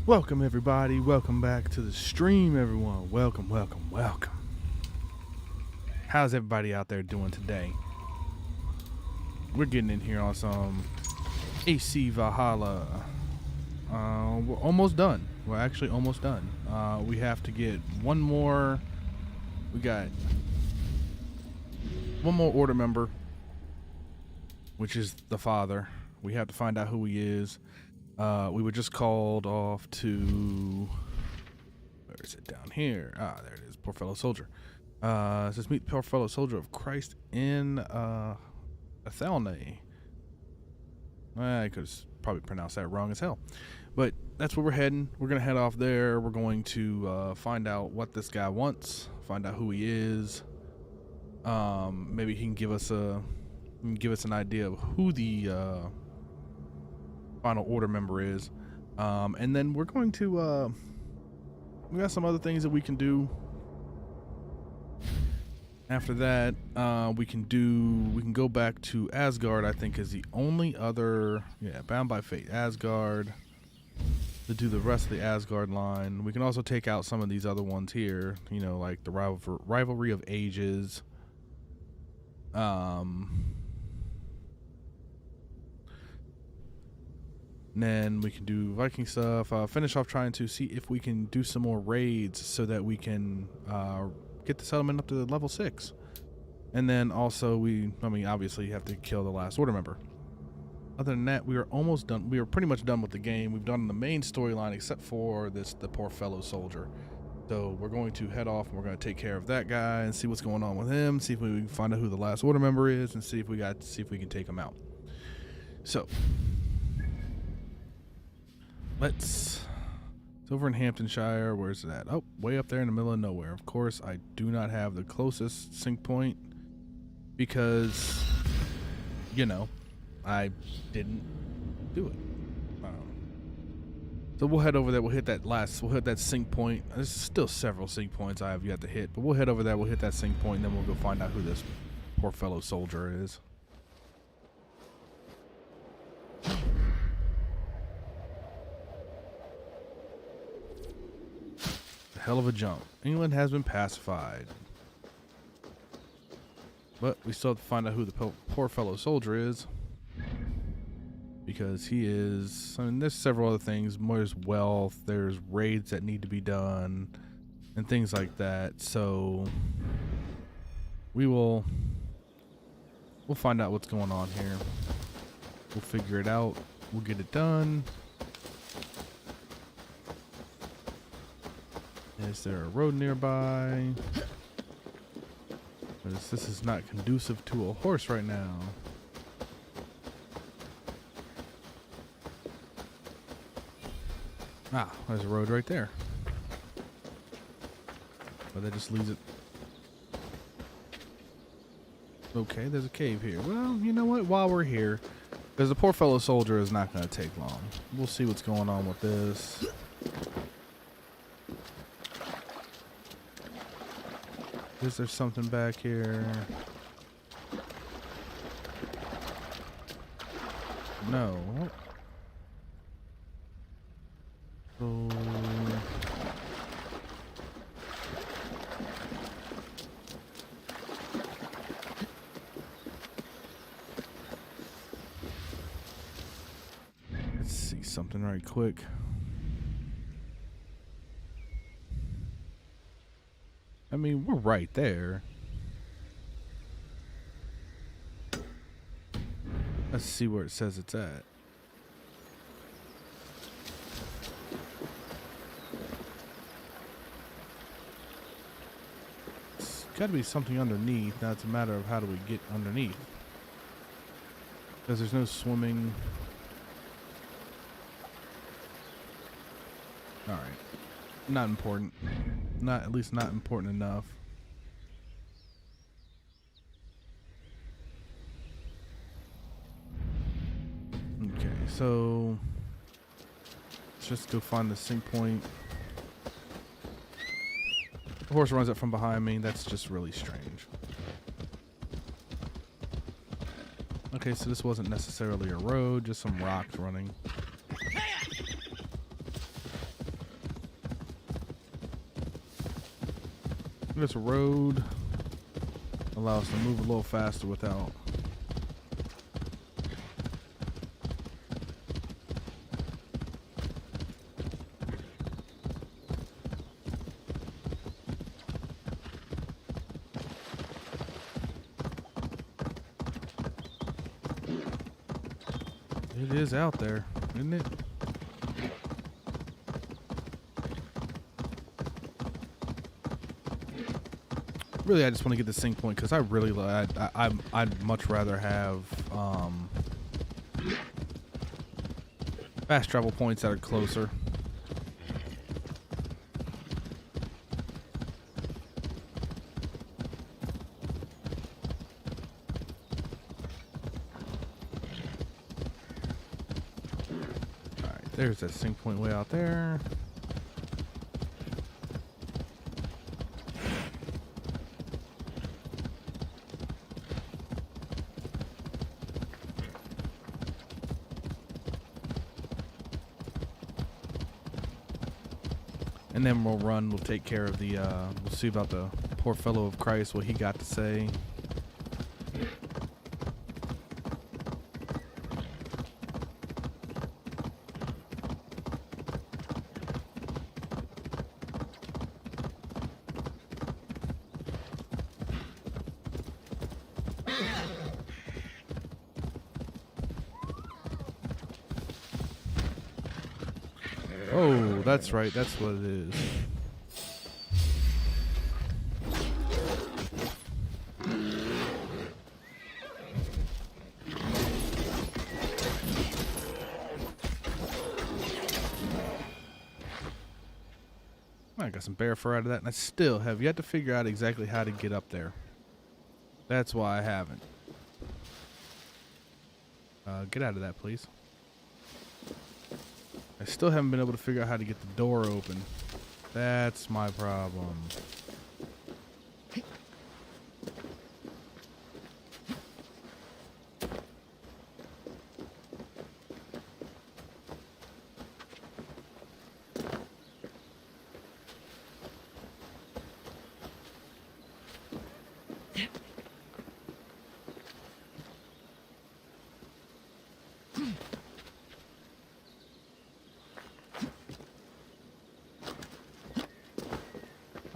Welcome everybody, welcome back to the stream everyone. Welcome, welcome, welcome. How's everybody out there doing today? We're getting in here on some AC Valhalla. We're almost done. We're actually almost done. We have to get one more. We got one more order member, which is the father. We have to find out who he is. We were just called off to, where is it, down here? Ah, there it is, poor fellow soldier. It says meet the poor fellow soldier of Christ in Athelney. I could probably pronounce that wrong as hell. But that's where we're heading. We're going to head off there. We're going to find out what this guy wants, find out who he is. Maybe he can give us an idea of who the final order member is, and then we're going to we got some other things that we can do after that. We can go back to Asgard. I think is the only other, Bound by Fate, Asgard, to do the rest of the Asgard line. We can also take out some of these other ones here, like the rivalry of ages. And then we can do Viking stuff. Finish off trying to see if we can do some more raids so that we can get the settlement up to level 6. And then also obviously you have to kill the last order member. Other than that, we are almost done. We are pretty much done with the game. We've done the main storyline except for the poor fellow soldier. So we're going to head off and we're going to take care of that guy and see what's going on with him. See if we can find out who the last order member is and see if we can take him out. So. It's over in Hamptonshire. Where's it at? Oh, way up there in the middle of nowhere. Of course, I do not have the closest sync point because, I didn't do it. So we'll head over there. We'll hit that sync point. There's still several sync points I have yet to hit, but we'll head over there. We'll hit that sync point, and then we'll go find out who this poor fellow soldier is. Hell of a jump. England has been pacified. But we still have to find out who the poor fellow soldier is. Because he is... there's several other things. There's wealth. There's raids that need to be done. And things like that. So... We'll find out what's going on here. We'll figure it out. We'll get it done. Is there a road nearby? This is not conducive to a horse right now. Ah, there's a road right there. But that just leads it. Okay, there's a cave here. Well, you know what? While we're here, because the poor fellow soldier is not going to take long. We'll see what's going on with this. Is there something back here? No. So... let's see something right quick. We're right there. Let's see where it says it's at. It's got to be something underneath. Now it's a matter of how do we get underneath. Because there's no swimming. Alright. Not important. At least not important enough. Okay, so let's just go find the sync point. The horse runs up from behind me. That's just really strange. Okay, so this wasn't necessarily a road, just some rocks running. There's a road. Allow us to move a little faster without. It is out there, isn't it? Really, I just want to get the sync point because I really I'd much rather have fast travel points that are closer. All right, there's that sync point way out there. And then we'll run, we'll take care of the, we'll see about the poor fellow of Christ, what he got to say. Oh, that's right. That's what it is. I got some bear fur out of that, and I still have yet to figure out exactly how to get up there. That's why I haven't. Get out of that, please. I still haven't been able to figure out how to get the door open. That's my problem.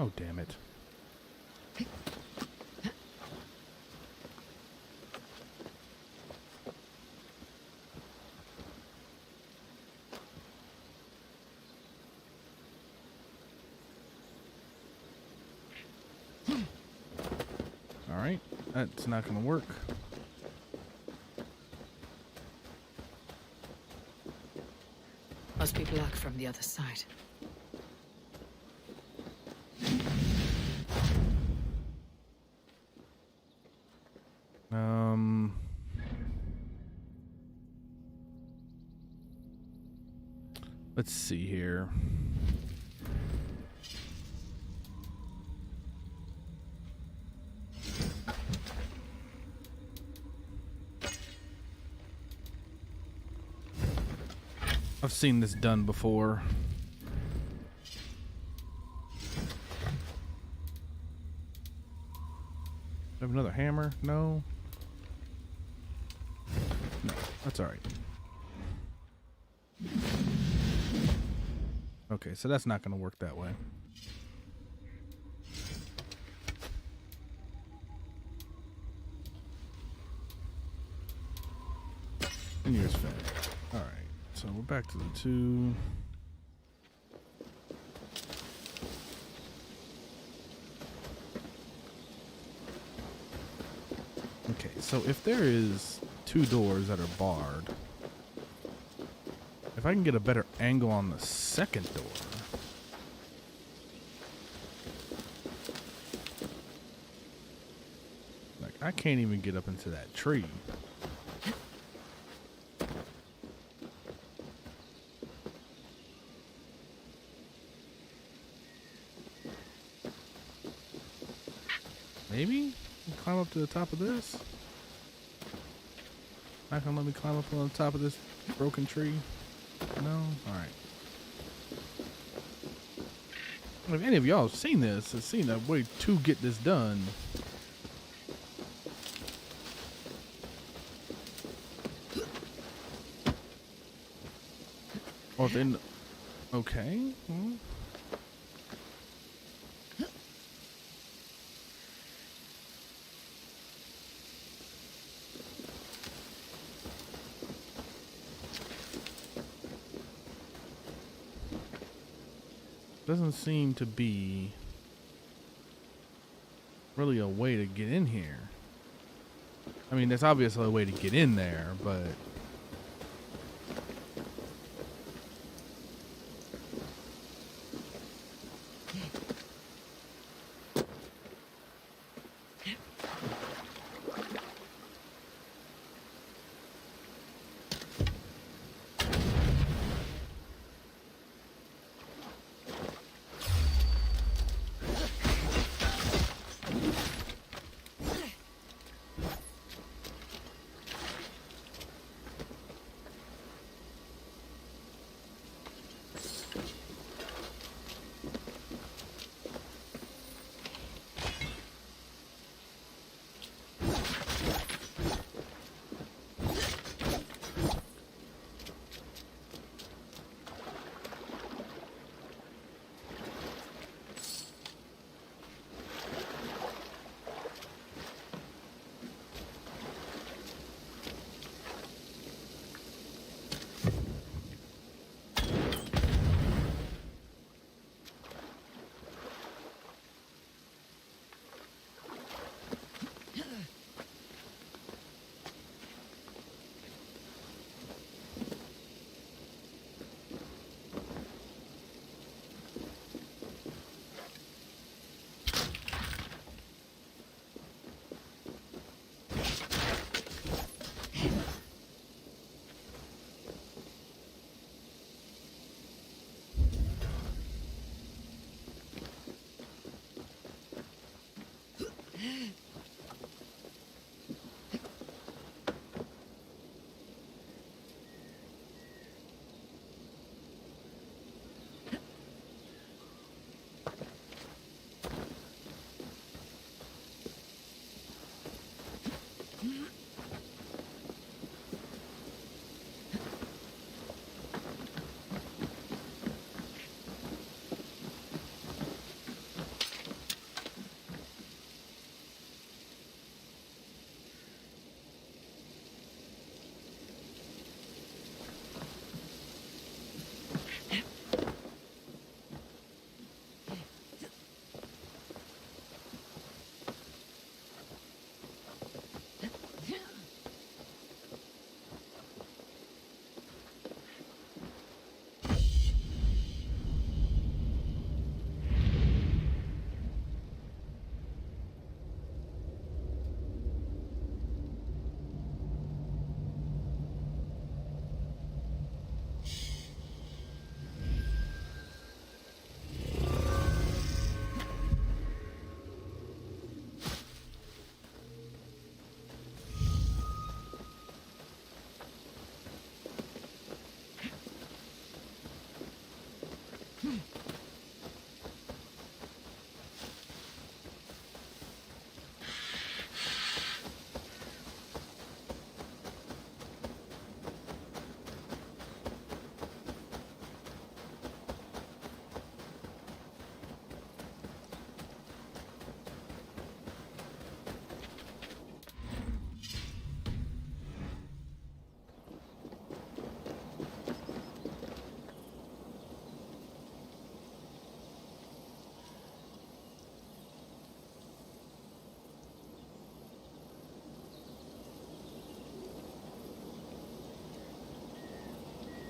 Oh, damn it. All right, that's not going to work. Must be blocked from the other side. Let's see here. I've seen this done before. Have another hammer? No. No, that's all right. Okay, so that's not going to work that way. And here's fed. All right, so we're back to the 2. Okay, so if there is 2 doors that are barred, if I can get a better angle on the second door. Like, I can't even get up into that tree. Maybe? Climb up to the top of this? Not gonna let me climb up on the top of this broken tree? No? Alright. If any of y'all have seen this, have seen a way to get this done. Or then, okay. Well. Doesn't seem to be really a way to get in here. I mean, there's obviously a way to get in there, but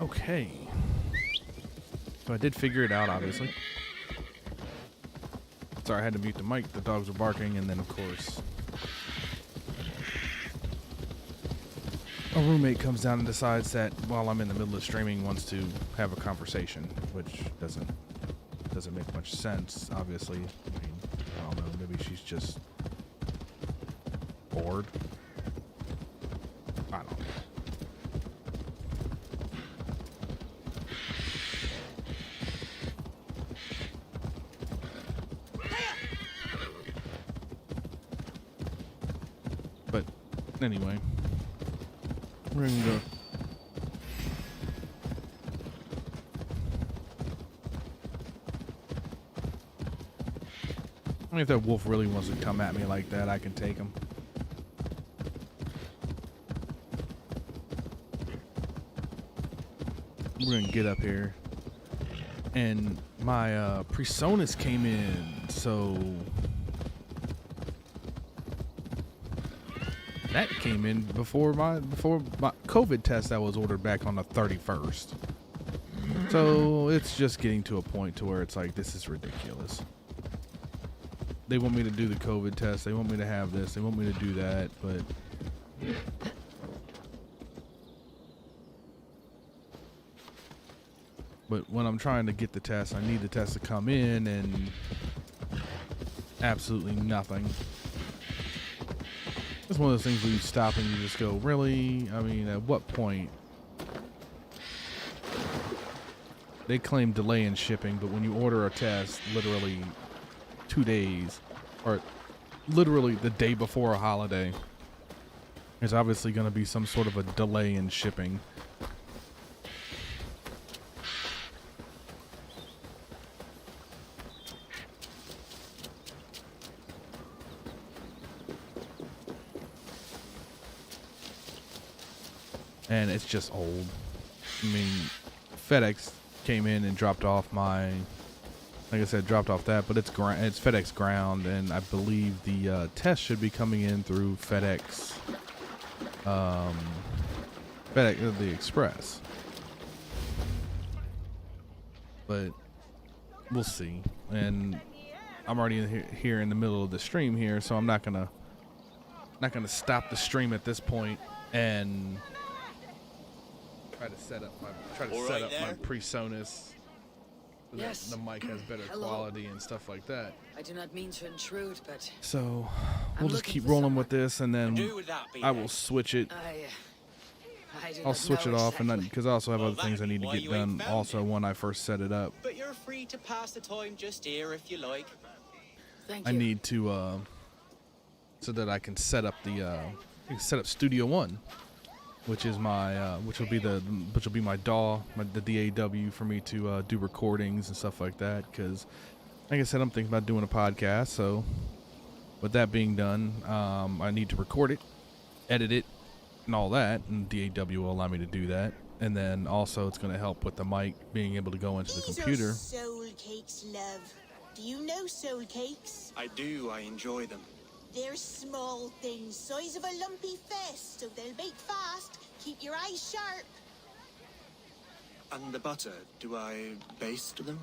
okay. So I did figure it out, obviously. Sorry, I had to mute the mic. The dogs were barking, and then, of course, a roommate comes down and decides that while I'm in the middle of streaming, wants to have a conversation, which doesn't make much sense, obviously. I mean, I don't know, maybe she's just bored. I don't know. Anyway, we're gonna go. I mean, if that wolf really wants to come at me like that, I can take him. We're gonna get up here, and my Presonus came in, so that came in before my COVID test that was ordered back on the 31st. So it's just getting to a point to where it's like, this is ridiculous. They want me to do the COVID test. They want me to have this. They want me to do that, but when I'm trying to get the test, I need the test to come in, and absolutely nothing. It's one of those things where you stop and you just go, really? I mean, at what point? They claim delay in shipping, but when you order a test literally 2 days, or literally the day before a holiday, there's obviously going to be some sort of a delay in shipping. And it's just old. I mean, FedEx came in and dropped off my, like I said, dropped off that, but it's FedEx ground, and I believe the test should be coming in through FedEx, the Express. But we'll see. And I'm already here in the middle of the stream here, so I'm not gonna stop the stream at this point and try to set up my Presonus so that the mic has better quality and stuff like that. I do not mean to intrude, but so we'll just keep rolling with this, and then I will switch it. I'll switch it off, and then because I also have other things I need to get done also when I first set it up. But you're free to pass the time just here if you like. thank you. I need to so that I can set up Studio One, which is my which will be my DAW, the DAW for me to do recordings and stuff like that. Because, like I said, I'm thinking about doing a podcast. So, with that being done, I need to record it, edit it, and all that. And DAW will allow me to do that. And then also, it's going to help with the mic being able to go into the computer. These are soul cakes, love. Do you know soul cakes? I do. I enjoy them. They're small things, size of a lumpy fist, so they'll bake fast. Keep your eyes sharp. And the butter, do I baste them?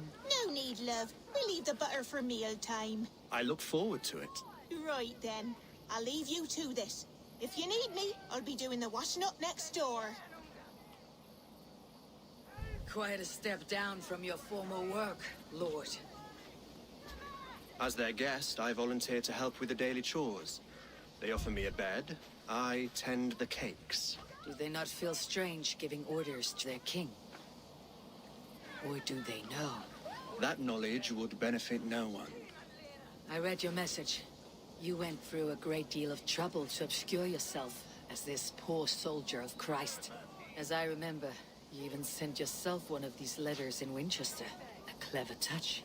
No need, love. We'll leave the butter for meal time. I look forward to it. Right then. I'll leave you to this. If you need me, I'll be doing the washing up next door. Quite a step down from your former work, Lord. As their guest, I volunteer to help with the daily chores. They offer me a bed. I tend the cakes. Do they not feel strange giving orders to their king? Or do they know? That knowledge would benefit no one. I read your message. You went through a great deal of trouble to obscure yourself as this poor soldier of Christ. As I remember, you even sent yourself one of these letters in Winchester. A clever touch.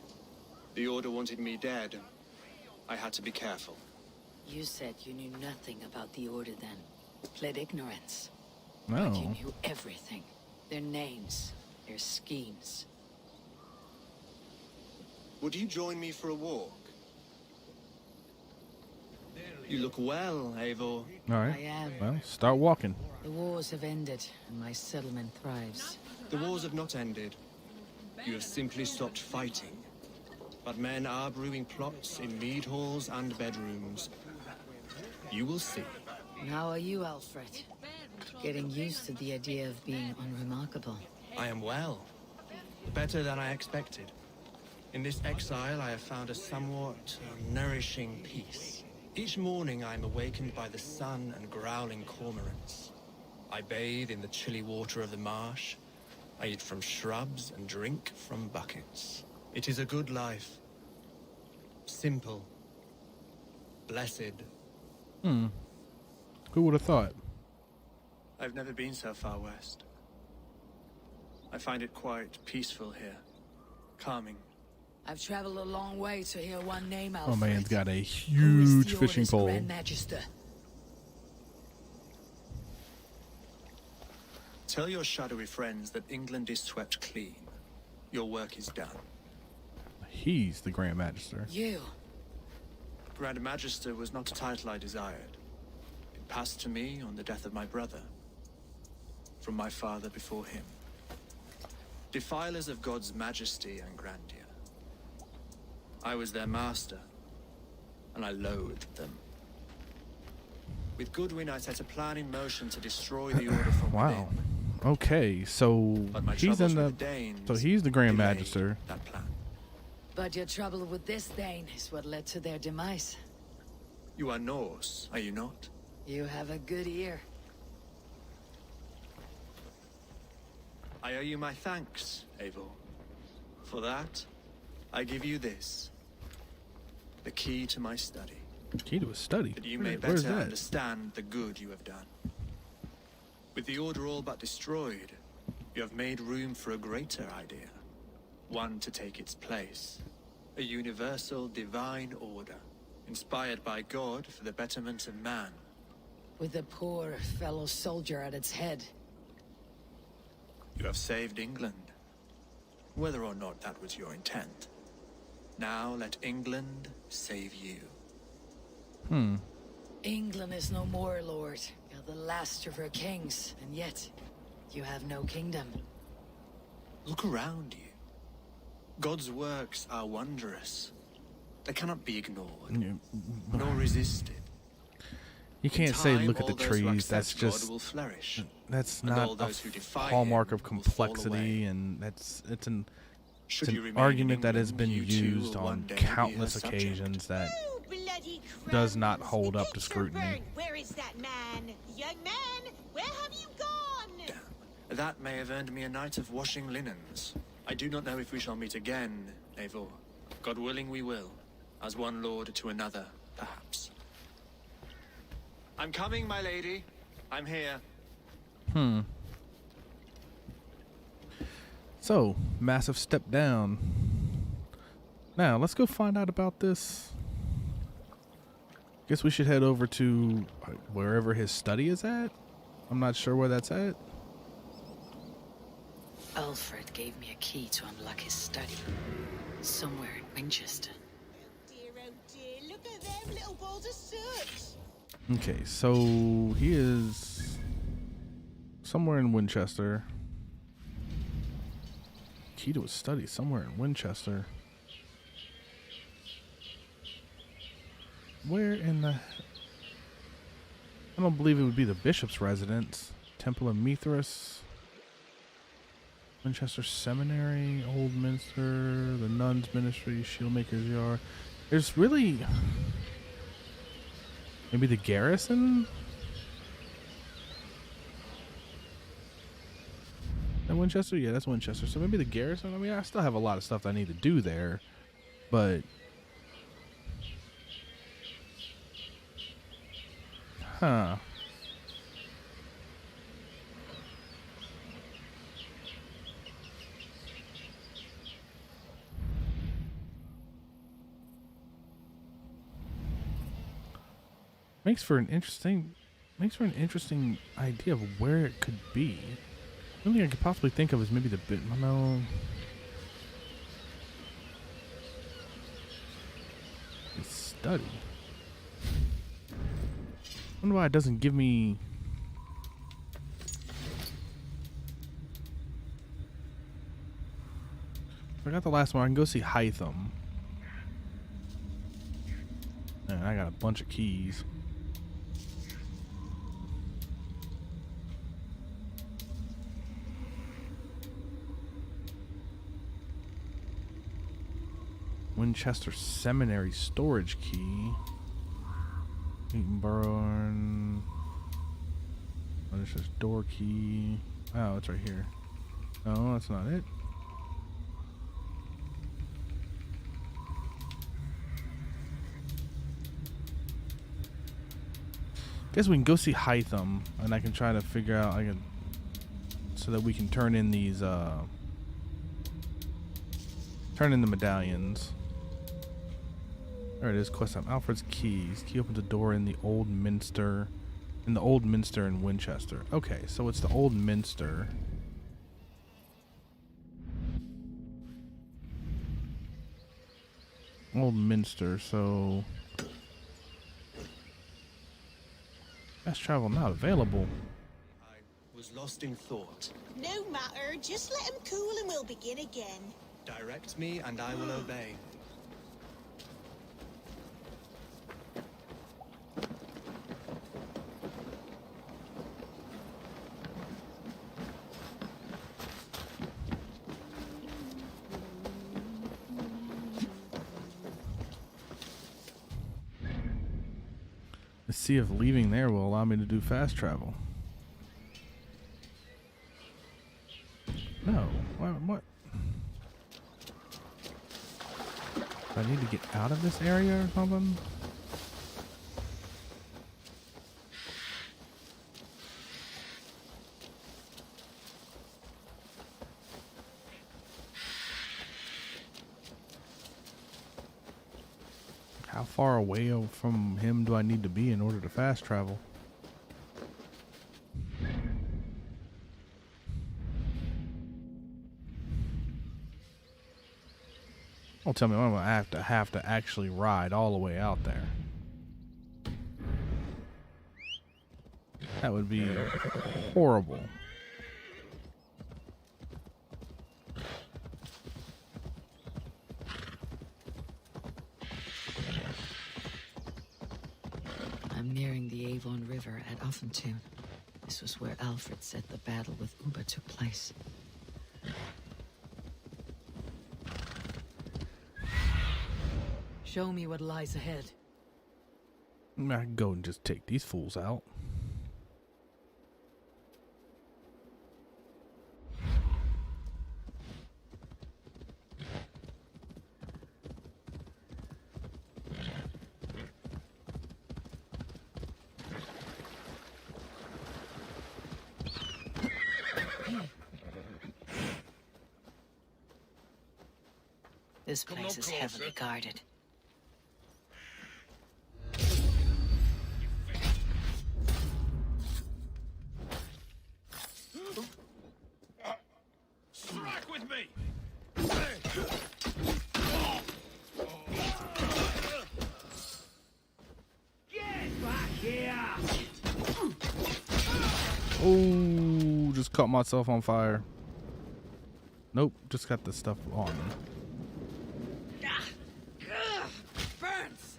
The Order wanted me dead. I had to be careful. You said you knew nothing about the Order then. Pled ignorance. No. But you knew everything. Their names, their schemes. Would you join me for a walk? You look well, Eivor. All right. I am. Well, start walking. The wars have ended, and my settlement thrives. The wars have not ended. You have simply stopped fighting. But men are brewing plots in mead halls and bedrooms. You will see. How are you, Alfred? Getting used to the idea of being unremarkable. I am well. Better than I expected. In this exile, I have found a somewhat nourishing peace. Each morning, I am awakened by the sun and growling cormorants. I bathe in the chilly water of the marsh. I eat from shrubs and drink from buckets. It is a good life. Simple. Blessed. Who would have thought? I've never been so far west. I find it quite peaceful here. Calming. I've traveled a long way to hear one name, Oh, Alfred. man's got a Who is huge the fishing Order's pole. Grand Magister? Tell your shadowy friends that England is swept clean. Your work is done. He's the Grand Magister. You. Grand Magister was not a title I desired. It passed to me on the death of my brother. From my father before him. Defilers of God's majesty and grandeur. I was their master, and I loathed them. With Goodwin, I set a plan in motion to destroy the Order from Wow. within. Okay, so But my he's troubles in with the. Danes So he's the Grand delayed Magister. that plan. But your trouble with this Dane is what led to their demise. You are Norse, are you not? You have a good ear. I owe you my thanks, Eivor. For that, I give you this. The key to my study. Key to his study. That you may Where's better that? understand the good you have done. With the Order all but destroyed, you have made room for a greater idea. One to take its place. A universal divine order, inspired by God for the betterment of man. With a poor fellow soldier at its head. You have saved England, whether or not that was your intent. Now let England save you. England is no more, Lord. You're the last of her kings, and yet you have no kingdom. Look around you. God's works are wondrous. They cannot be ignored, nor resisted. You can't In say time, look at the all those who trees. That's accept God just will flourish. that's and all not a those who defy hallmark him of will fall complexity, away. and it's an Should it's you an remain in argument that has England, been you too used will one on day be her countless subject. occasions that Oh, bloody does not crumbs. hold The up to cakes are scrutiny. burnt. Where is that man? Young man, where have you gone? That may have earned me a night of washing linens. I do not know if we shall meet again, Eivor. God willing we will. As one lord to another, perhaps. I'm coming, my lady. I'm here. So, massive step down. Now, let's go find out about this. Guess we should head over to wherever his study is at. I'm not sure where that's at. Alfred gave me a key to unlock his study. Somewhere in Winchester. Oh dear, look at them little balls of soot. Okay, so he is somewhere in Winchester. Key to his study, somewhere in Winchester. Where in the... I don't believe it would be the bishop's residence. Temple of Mithras. Winchester Seminary, Old Minster, the Nuns Ministry, Shieldmaker's Yard. There's really... Maybe the garrison? That Winchester? Yeah, that's Winchester. So maybe the garrison? I mean, I still have a lot of stuff that I need to do there. But... Huh. Makes for an interesting idea of where it could be. The only thing I could possibly think of is maybe the bit. No. His study. I wonder why it doesn't give me. I got the last one. I can go see Hytham. Man, I got a bunch of keys. Winchester Seminary storage key. Eatonborough. Oh, there's this door key. Oh, it's right here. No, that's not it. Guess we can go see Hytham, and I can try to figure out so that we can turn in these turn in the medallions. There it is. Quest time. Alfred's keys. Key opens a door in the old minster. In the old minster in Winchester. Okay, so it's the old minster. Old minster. So fast travel not available. I was lost in thought. No matter, just let him cool and we'll begin again. Direct me and I will obey. Let's see if leaving there will allow me to do fast travel. No. What? Do I need to get out of this area or something? How far away from him do I need to be in order to fast travel? Don't tell me I'm gonna have to actually ride all the way out there. That would be horrible. I'm nearing the Avon River at Offentune. This was where Alfred said the battle with Uba took place. Show me what lies ahead. I can go and just take these fools out. This place is heavily guarded. Strike with me! Get back here! Oh, just caught myself on fire. Nope, just got the stuff on me. Burns!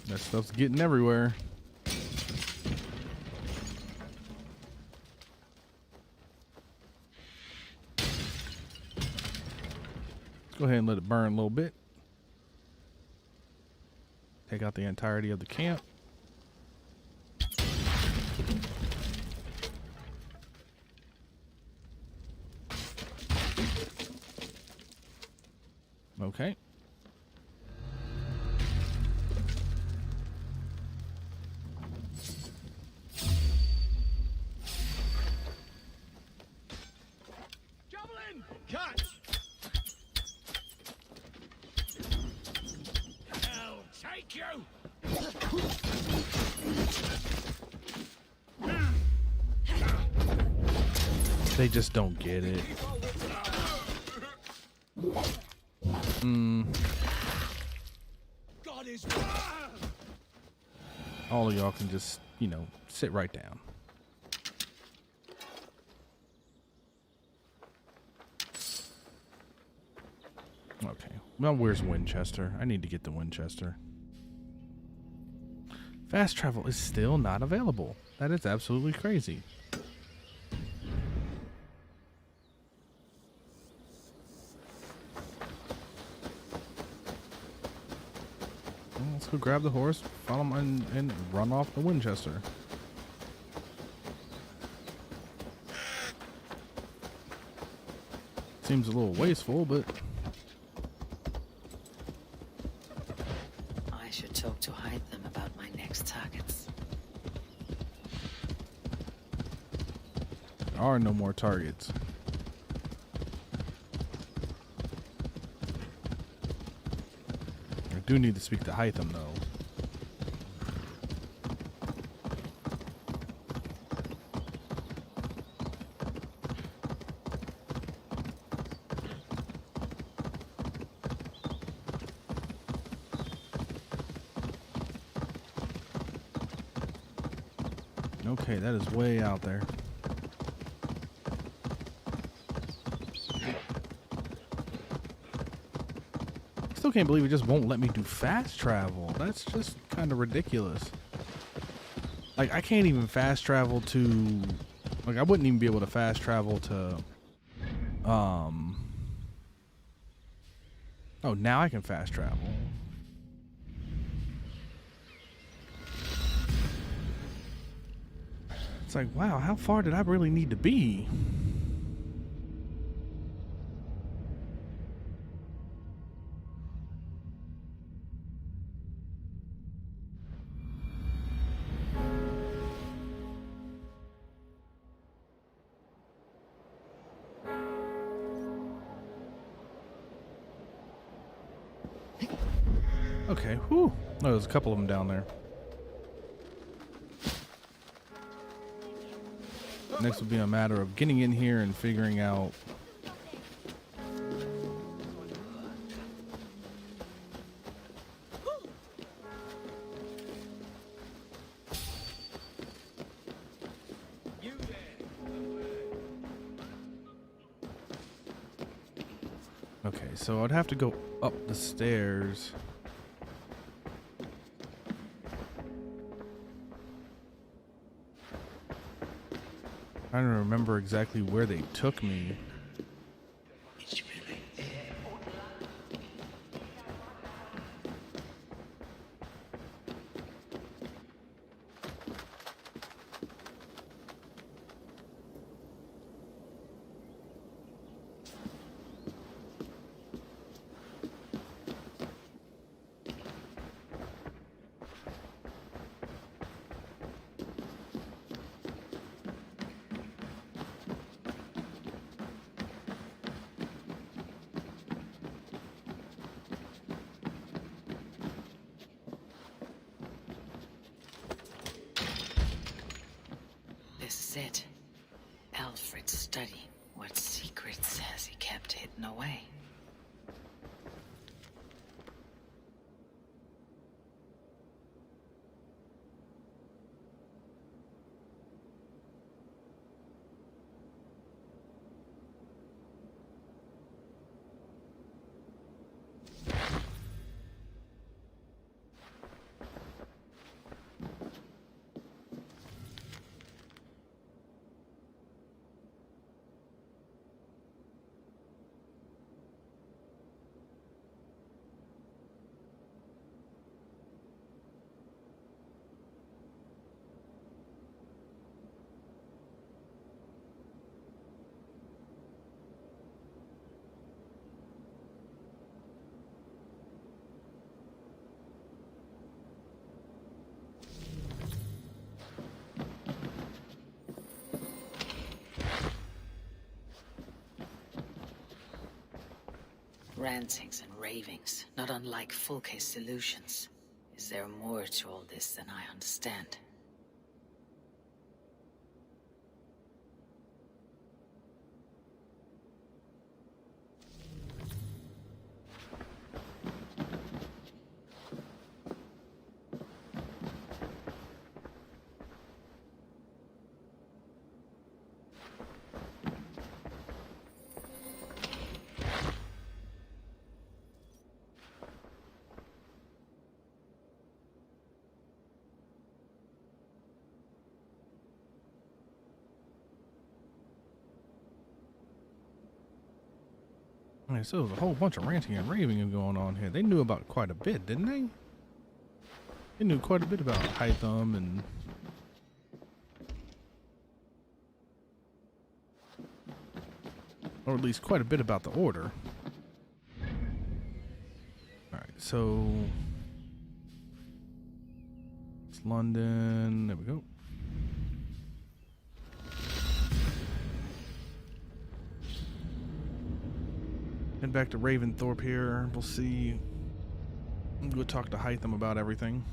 That stuff's getting everywhere. Go ahead and let it burn a little bit. Take out the entirety of the camp. Okay. Javelin! Cut! I'll take you! They just don't get it. God is... All of y'all can just, you know, sit right down. Okay. Well, where's Winchester? I need to get the Winchester. Fast travel is still not available. That is absolutely crazy. Well, let's go grab the horse, follow him, and run off the Winchester. Seems a little wasteful, but I should talk to Hytham about my next targets. there are no more targets. I do need to speak to Hytham, though. Okay, that is way out there. Still can't believe it just won't let me do fast travel. That's just kind of ridiculous. Like, I can't even fast travel to... Like, I wouldn't even be able to fast travel to... Oh, now I can fast travel. It's like, wow, how far did I really need to be? Okay, whew. Oh, there's a couple of them down there. Next will be a matter of getting in here and figuring out okay, so I'd have to go up the stairs. I don't remember exactly where they took me. This is it. Alfred's study. What secrets has he kept hidden away? Rantings and ravings, not unlike full case solutions. Is there more to all this than I understand? Okay, so there's a whole bunch of ranting and raving going on here. They knew about quite a bit, didn't they? They knew quite a bit about Hytham and... or at least quite a bit about the order. All right, so it's London. There we go. Head back to Raventhorpe here. We'll see. We'll go talk to Hytham about everything.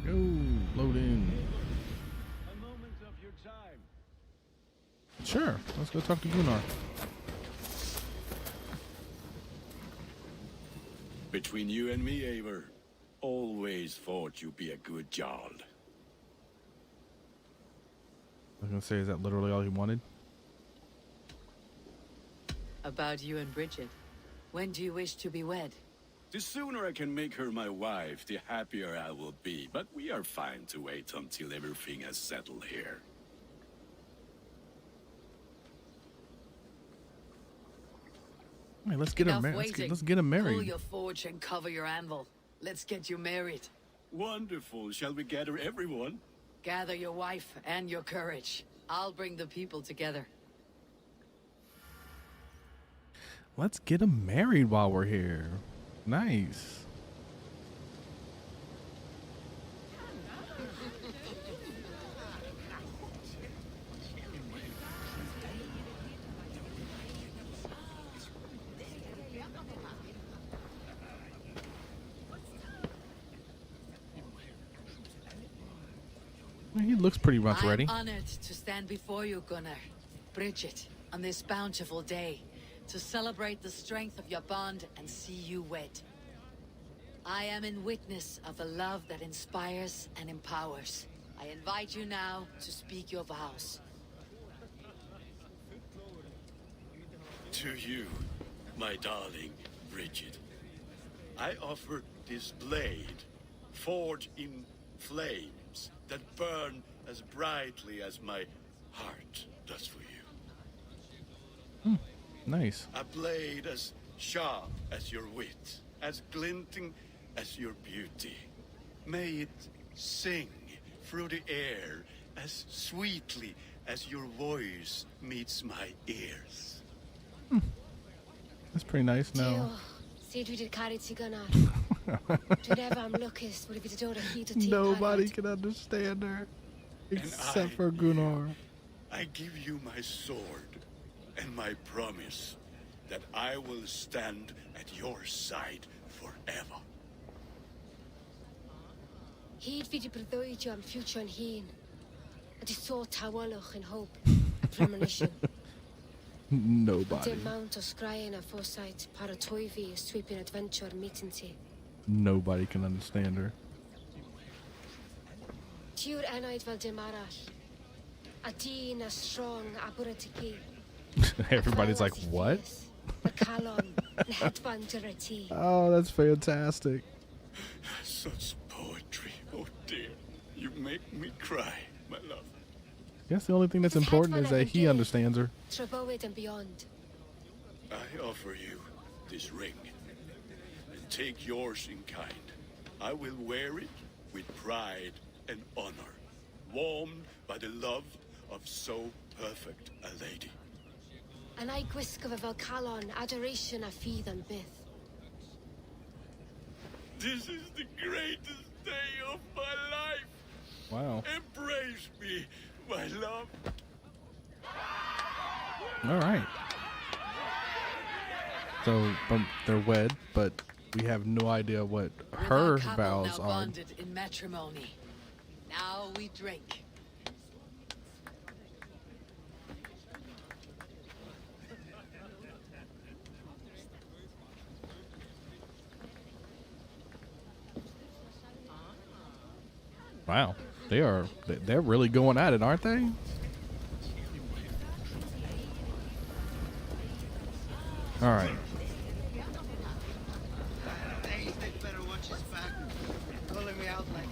Go, load in. A moment of your time. Sure, let's go talk to Gunnar. Between you and me, Eivor, always thought you'd be a good Jarl. I was gonna say, is that literally all he wanted? About you and Bridget. When do you wish to be wed? The sooner I can make her my wife, the happier I will be. But we are fine to wait until everything has settled here. Hey, let's get him Enough married. waiting. Let's get him Pull married. your forge and cover your anvil. Let's get you married. Wonderful. Shall we gather everyone? Gather your wife and your courage. I'll bring the people together. Let's get him married while we're here. Nice. He looks pretty much ready. I'm honored to stand before you, Gunnar. Bridget, on this bountiful day, to celebrate the strength of your bond and see you wed. I am in witness of a love that inspires and empowers. I invite you now to speak your vows. To you, my darling Bridget, I offer this blade, forged in flames that burn as brightly as my heart does for you. Nice. A blade as sharp as your wit, as glinting as your beauty. May it sing through the air as sweetly as your voice meets my ears. That's pretty nice. No. Nobody can understand her except for Gunnar. I give you my sword and my promise that I will stand at your side forever. Hyd fi di breuddwydio am future yn hun. A di so tawalwch yn hope. Premonition. Nobody. Dim mount o sgraen a foresight paratoi fi a sweeping adventure meeting ti. Nobody can understand her. Tiwr enaid fel dim arall. A dyn a strong a bwratigi. Everybody's like, what? The calon yn hedfan dyr y ti. Oh, that's fantastic. Such poetry, oh dear. You make me cry, my love. I guess the only thing that's important is that he understands her. Trabowyd and beyond. I offer you this ring, and take yours in kind. I will wear it with pride and honor, warmed by the love of so perfect a lady. And I gwisgo fe fel calon, adoration a ffydd yn byth. This is the greatest day of my life. Wow. Embrace me, my love. All right. So they're wed, but we have no idea what her With our couple vows now are. bonded in matrimony. Now we drink. Wow, they're really going at it, aren't they? All right. Hey, he'd better watch his back. Pulling me out like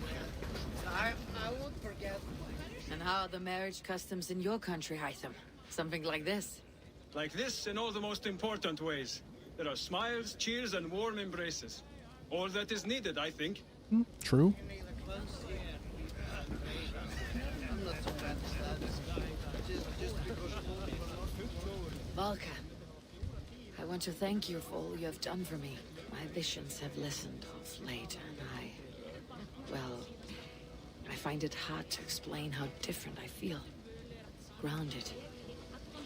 that. I won't forget. And how are the marriage customs in your country, Hytham? Something like this. Like this in all the most important ways. There are smiles, cheers, and warm embraces. All that is needed, I think. True. Valka, I want to thank you for all you have done for me. My visions have lessened of late, and well, I find it hard to explain how different I feel. Grounded,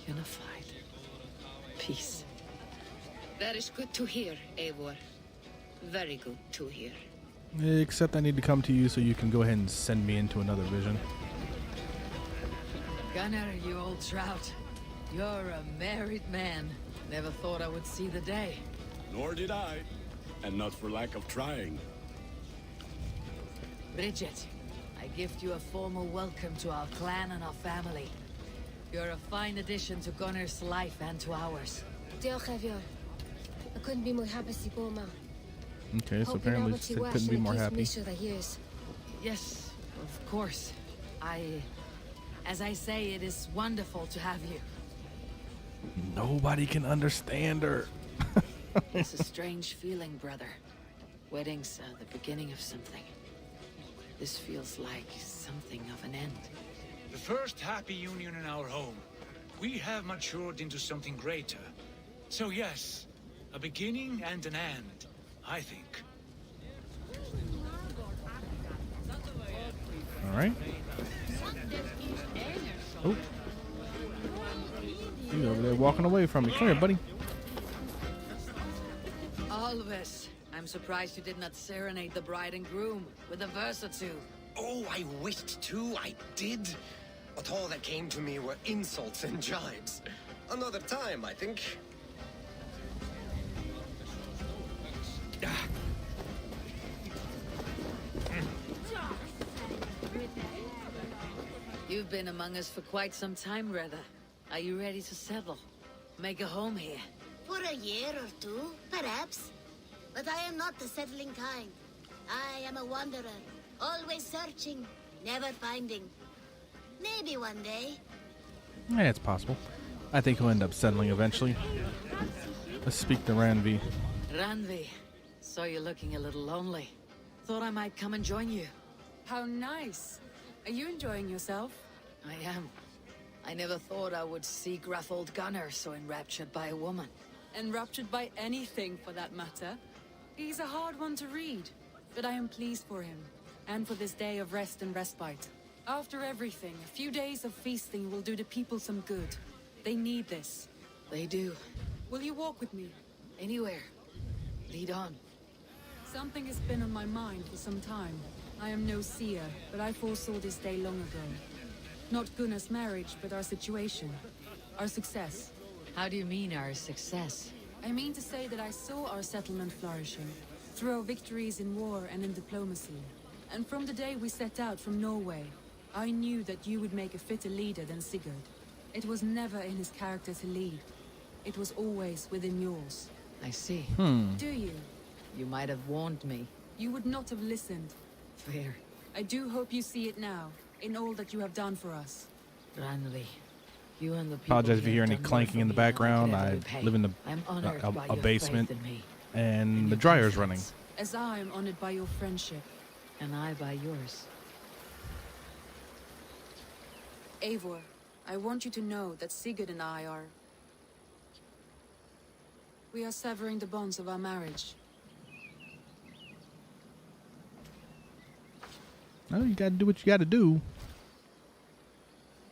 unified, peace. That is good to hear, Eivor. Very good to hear. Except I need to come to you so you can go ahead and send me into another vision. Gunnar, you old trout. You're a married man. Never thought I would see the day. Nor did I. And not for lack of trying. Bridget, I gift you a formal welcome to our clan and our family. You're a fine addition to Gunnar's life and to ours. Diolch, Eivor. I couldn't be more happy to go, ma. Okay, so apparently she couldn't be more happy. Yes, of course. As I say, it is wonderful to have you. Nobody can understand her. It's a strange feeling, brother. Weddings are the beginning of something. This feels like something of an end. The first happy union in our home. We have matured into something greater. So yes, a beginning and an end, I think. All right. Oh. He's over there walking away from me. Come here, buddy. Alves, I'm surprised you did not serenade the bride and groom with a verse or two. Oh, I wished to, I did. But all that came to me were insults and jibes. Another time, I think. You've been among us for quite some time, Reda. Are you ready to settle? Make a home here? For a year or two, perhaps. But I am not the settling kind. I am a wanderer, always searching, never finding. Maybe one day. Yeah, it's possible. I think he'll end up settling eventually. Let's speak to Ranvi. Ranvi, saw you looking a little lonely. Thought I might come and join you. How nice. Are you enjoying yourself? I am. I never thought I would see gruff old Gunnar so enraptured by a woman. Enraptured by anything, for that matter. He's a hard one to read, but I am pleased for him, and for this day of rest and respite. After everything, a few days of feasting will do the people some good. They need this. They do. Will you walk with me? Anywhere. Lead on. Something has been on my mind for some time. I am no seer, but I foresaw this day long ago. Not Gunnar's marriage, but our situation. Our success. How do you mean our success? I mean to say that I saw our settlement flourishing, through our victories in war and in diplomacy. And from the day we set out from Norway, I knew that you would make a fitter leader than Sigurd. It was never in his character to lead. It was always within yours. I see. Do you? You might have warned me. You would not have listened. Fair. I do hope you see it now, in all that you have done for us. Ranvi, you and the people Apologize if you hear have any done more clanking for in the me than I background. could I ever repay. live in I'm honored by a your basement, faith in me, and the your dryer's running. confidence, As I am honored by your friendship. and I by yours. Eivor, I want you to know that Sigurd and I are... We are severing the bonds of our marriage. No, you gotta do what you gotta do.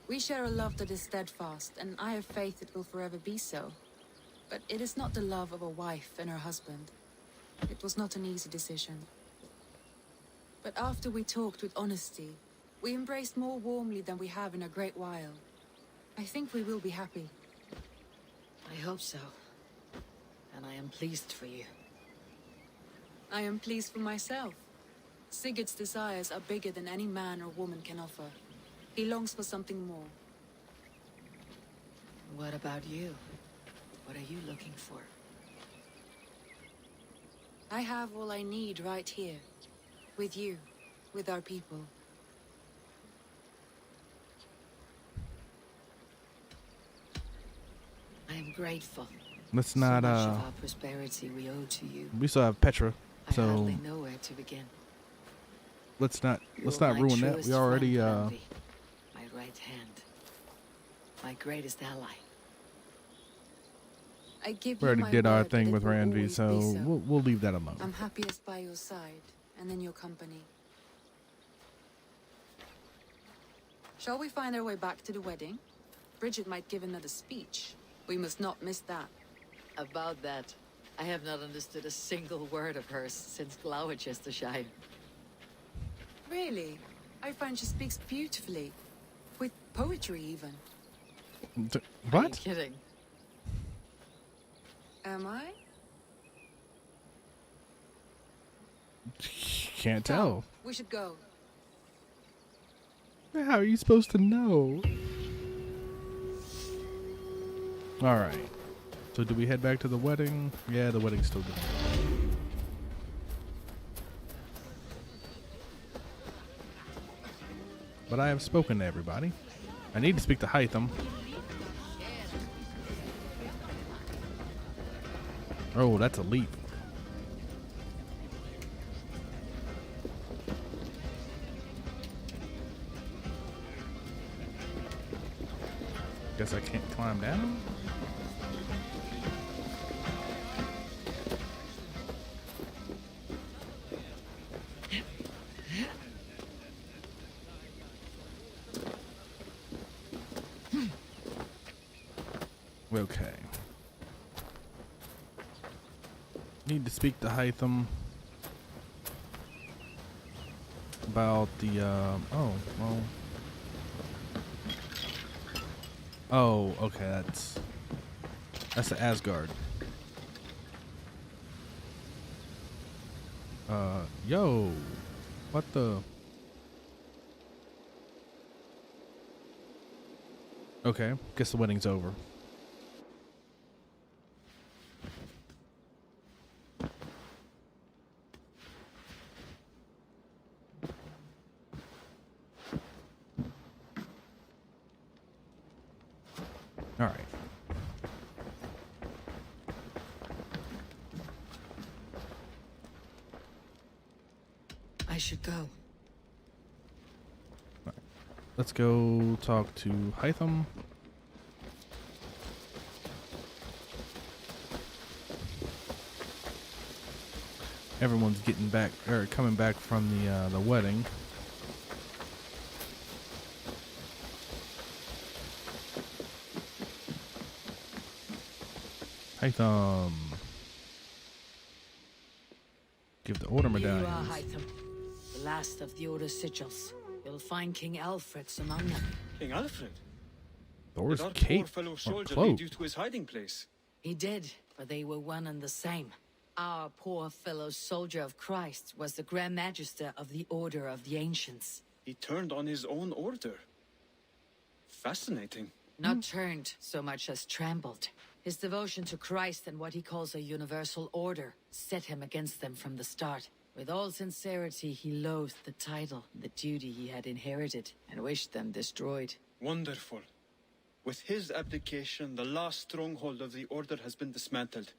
We share a love that is steadfast, and I have faith it will forever be so. But it is not the love of a wife and her husband. It was not an easy decision. But after we talked with honesty, we embraced more warmly than we have in a great while. I think we will be happy. I hope so. And I am pleased for you. I am pleased for myself. Sigurd's desires are bigger than any man or woman can offer. He longs for something more. What about you? What are you looking for? I have all I need right here. With you. With our people. grateful. Let's So not, much of our prosperity we owe to you. we still have Petra, I so hardly know where to begin. let's not You are my ruin that. truest We already, friend, Ranvi. My right hand. My greatest ally. I give we you already my did our word that thing it with will Ranvi, always so be so. we'll leave that alone. I'm happiest by your side, and in your company. Shall we find our way back to the wedding? Bridget might give another speech. We must not miss that. About that, I have not understood a single word of hers since Gloucestershire. Really? I find she speaks beautifully. With poetry, even. Are you What? kidding? Am I? Can't tell. We should go. How are you supposed to know? All right. So do we head back to the wedding? Yeah, the wedding's still going. But I have spoken to everybody. I need to speak to Hytham. Oh, that's a leap. Guess I can't climb down. Okay. Need to speak to Hytham about the, oh, well. Oh, okay, that's the Asgard. Yo, what the? Okay, guess the wedding's over. All right. I should go. Let's go talk to Hytham. Everyone's getting back or coming back from the wedding. Hytham. Give the order Here you are, medallions. Hytham. The last of the Order sigils. You'll find King Alfred's among them. King Alfred? Thor's Did our cape poor fellow or soldier cloak. lead you to his hiding place? He did, but they were one and the same. Our poor fellow soldier of Christ was the Grand Magister of the Order of the Ancients. He turned on his own order. Fascinating. Not turned so much as trampled. His devotion to Christ and what he calls a universal order set him against them from the start. With all sincerity, he loathed the title and the duty he had inherited and wished them destroyed. Wonderful. With his abdication, the last stronghold of the Order has been dismantled.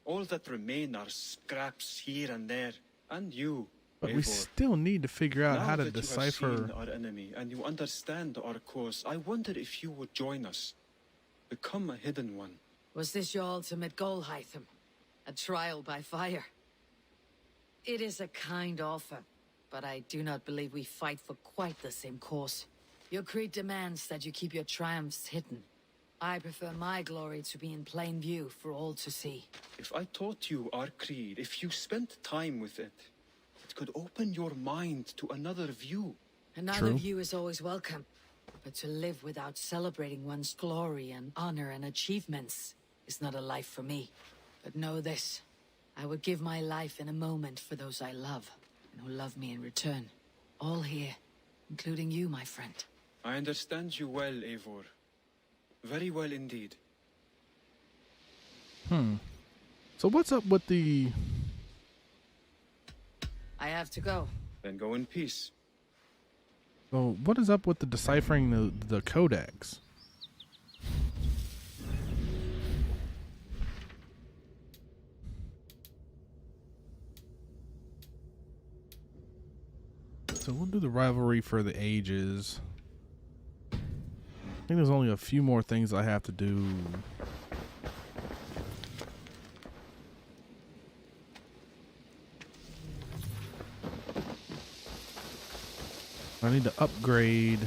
All that remain are scraps here and there. And you, But we Eivor. still need to figure out Now how to that you have decipher. seen our enemy and you understand our cause, I wonder if you would join us. Become a hidden one. Was this your ultimate goal, Hytham? A trial by fire? It is a kind offer, but I do not believe we fight for quite the same cause. Your creed demands that you keep your triumphs hidden. I prefer my glory to be in plain view for all to see. If I taught you our creed, if you spent time with it, it could open your mind to another view. Another True. view is always welcome, but to live without celebrating one's glory and honor and achievements is not a life for me. But know this, I would give my life in a moment for those I love, and who love me in return. All here, including you, my friend. I understand you well, Eivor. Very well indeed. So what's up with the? I have to go. Then go in peace. Oh, what is up with the deciphering the codex? So we'll do the rivalry for the ages. I think there's only a few more things I have to do. I need to upgrade.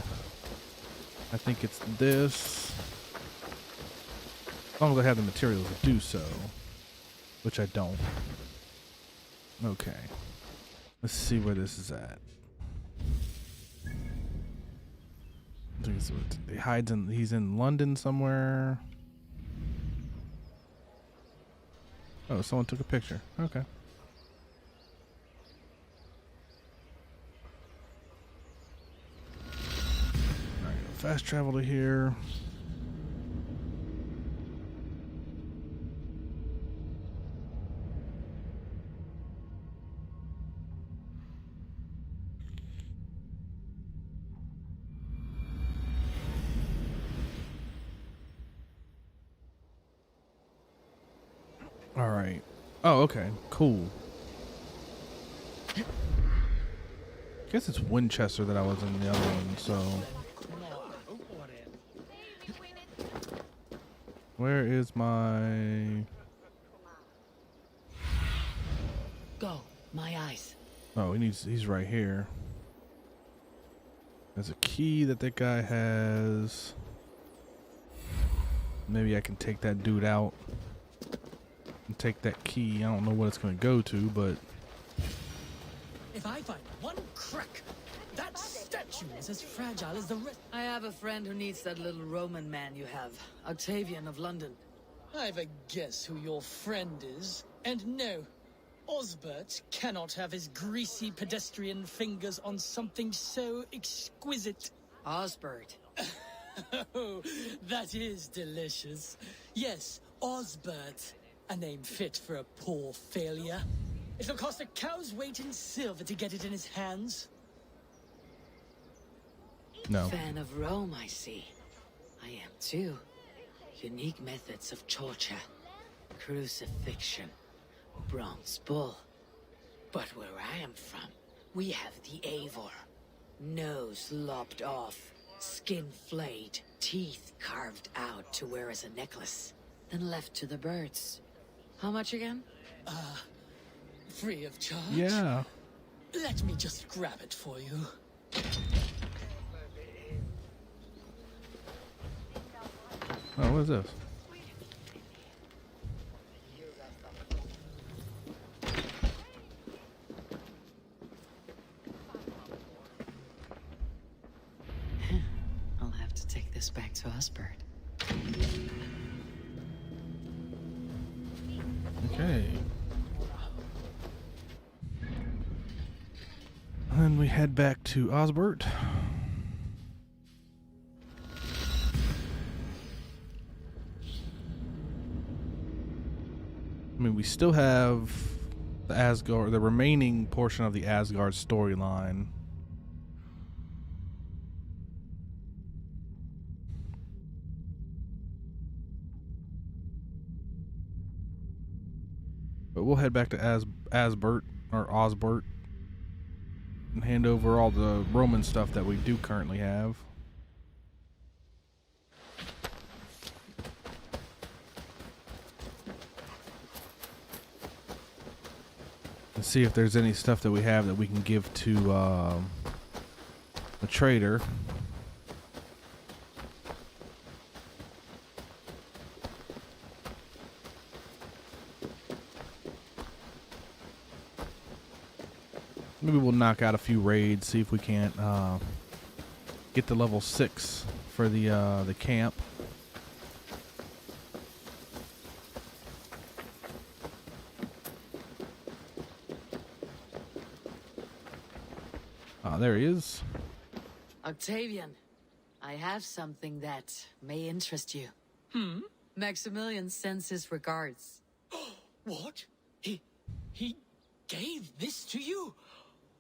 I think it's this. As long as I have the materials to do so. Which I don't. Okay. Let's see where this is at. He hides in. He's in London somewhere. Oh, someone took a picture. Okay. Alright, fast travel to here. All right. Oh, okay. Cool. Guess it's Winchester that I was in the other one, so. Where is my... Go, my eyes. Oh, he's right here. There's a key that guy has. Maybe I can take that dude out. And take that key. I don't know what it's going to go to, but... If I find one crack, that statue is as fragile as the rest. I have a friend who needs that little Roman man you have. Octavian of London. I've a guess who your friend is. And no, Osbert cannot have his greasy pedestrian fingers on something so exquisite. Osbert. Oh, that is delicious. Yes, Osbert. A name fit for a poor failure. It'll cost a cow's weight in silver to get it in his hands. No. Fan of Rome, I see. I am too. Unique methods of torture. Crucifixion. Bronze bull. But where I am from, we have the Eivor. Nose lopped off, skin flayed, teeth carved out to wear as a necklace, then left to the birds. How much again? Free of charge? Yeah. Let me just grab it for you. Oh, what is this? I'll have to take this back to Osbert. Okay. And then we head back to Osbert. I mean, we still have the Asgard, the remaining portion of the Asgard storyline. But we'll head back to Asbert or Osbert and hand over all the Roman stuff that we do currently have. And see if there's any stuff that we have that we can give to the trader. Maybe we'll knock out a few raids, see if we can't get to level 6 for the camp. There he is. Octavian, I have something that may interest you. Maximilian sends his regards. What? He gave this to you?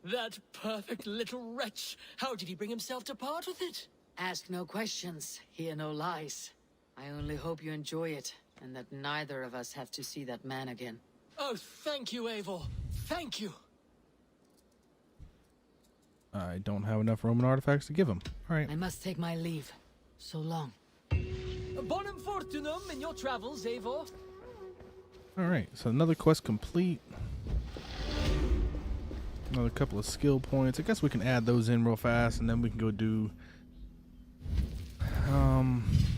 That perfect little wretch. How did he bring himself to part with it? Ask no questions, hear no lies. I only hope you enjoy it, and that neither of us have to see that man again. Oh, thank you, Eivor. Thank you. I don't have enough Roman artifacts to give him. All right. I must take my leave. So long. Bonum fortunum in your travels, Eivor. All right. So another quest complete. Another couple of skill points. I guess we can add those in real fast, and then we can go do. I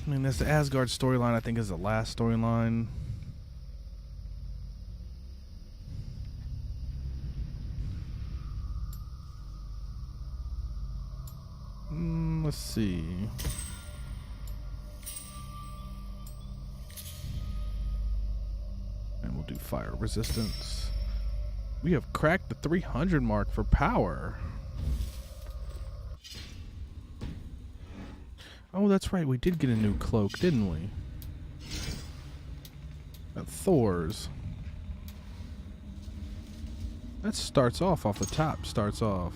mean, that's the Asgard storyline. I think is the last storyline. Let's see. And we'll do fire resistance. We have cracked the 300 mark for power. Oh, that's right. We did get a new cloak, didn't we? Thor's. That starts off the top. Starts off.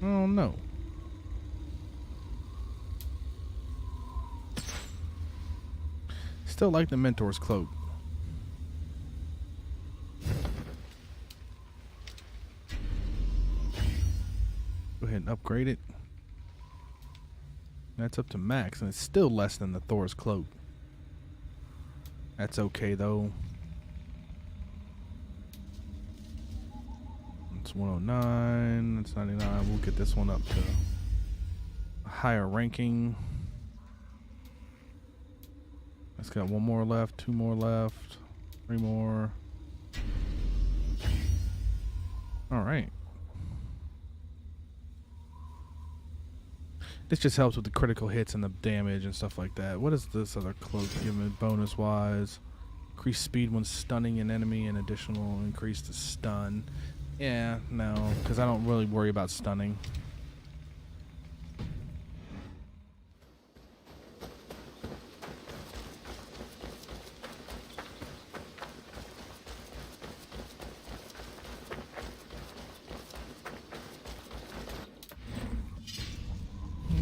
Oh no. Still like the Mentor's cloak. Go ahead and upgrade it. That's up to max, and it's still less than the Thor's cloak. That's okay though. It's 109. It's 99. We'll get this one up to a higher ranking. It's got one more left, two more left, three more. All right. This just helps with the critical hits and the damage and stuff like that. What does this other cloak give me bonus wise? Increased speed when stunning an enemy and additional increase to stun. Yeah, no, because I don't really worry about stunning.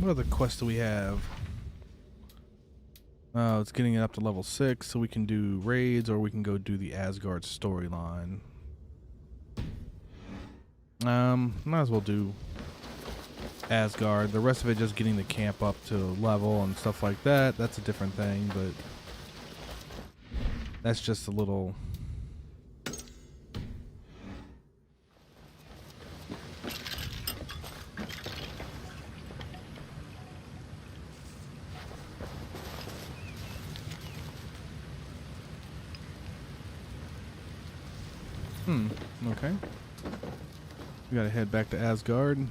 What other quests do we have? Oh, it's getting it up to level 6, so we can do raids or we can go do the Asgard storyline. Might as well do Asgard. The rest of it just getting the camp up to level and stuff like that. That's a different thing, but that's just a little... Okay. We gotta head back to Asgard. A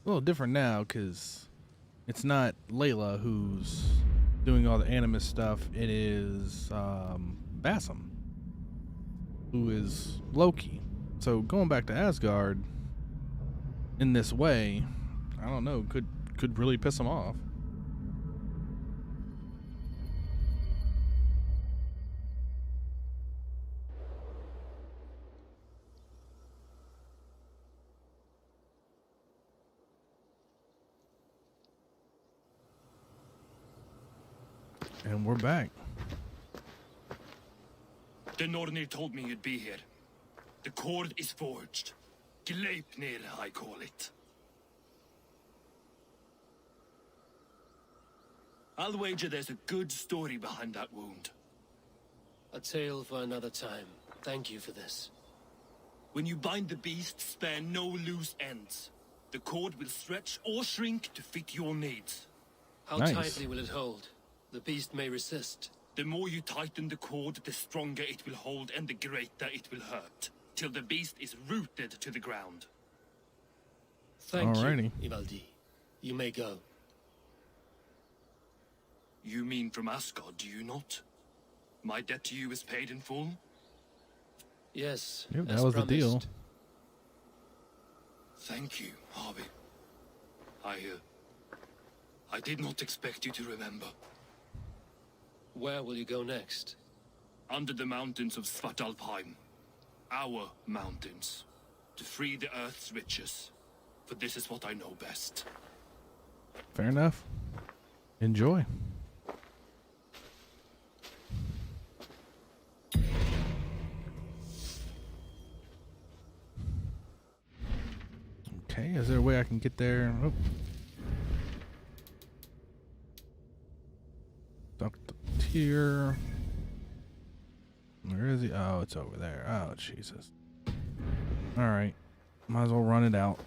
little different now because it's not Layla who's doing all the Animus stuff. It is Bassam, who is Loki. So going back to Asgard in this way, I don't know, could really piss him off. And we're back. The Nornir told me you'd be here. The cord is forged. Gleipnir, I call it. I'll wager there's a good story behind that wound. A tale for another time. Thank you for this. When you bind the beast, spare no loose ends. The cord will stretch or shrink to fit your needs. How tightly will it hold? The beast may resist. The more you tighten the cord, the stronger it will hold and the greater it will hurt, till the beast is rooted to the ground. Thank you, Ivaldi. You may go. You mean from Asgard, do you not? My debt to you is paid in full? Yes, yep, that was the deal. Thank you, Harvey. I did not expect you to remember. Where will you go next? Under the mountains of Svartalfheim. Our mountains. To free the Earth's riches. For this is what I know best. Fair enough. Enjoy. Okay, is there a way I can get there? Oh. Dr. Tier. Where is he? Oh, it's over there. Oh, Jesus. Alright. Might as well run it out.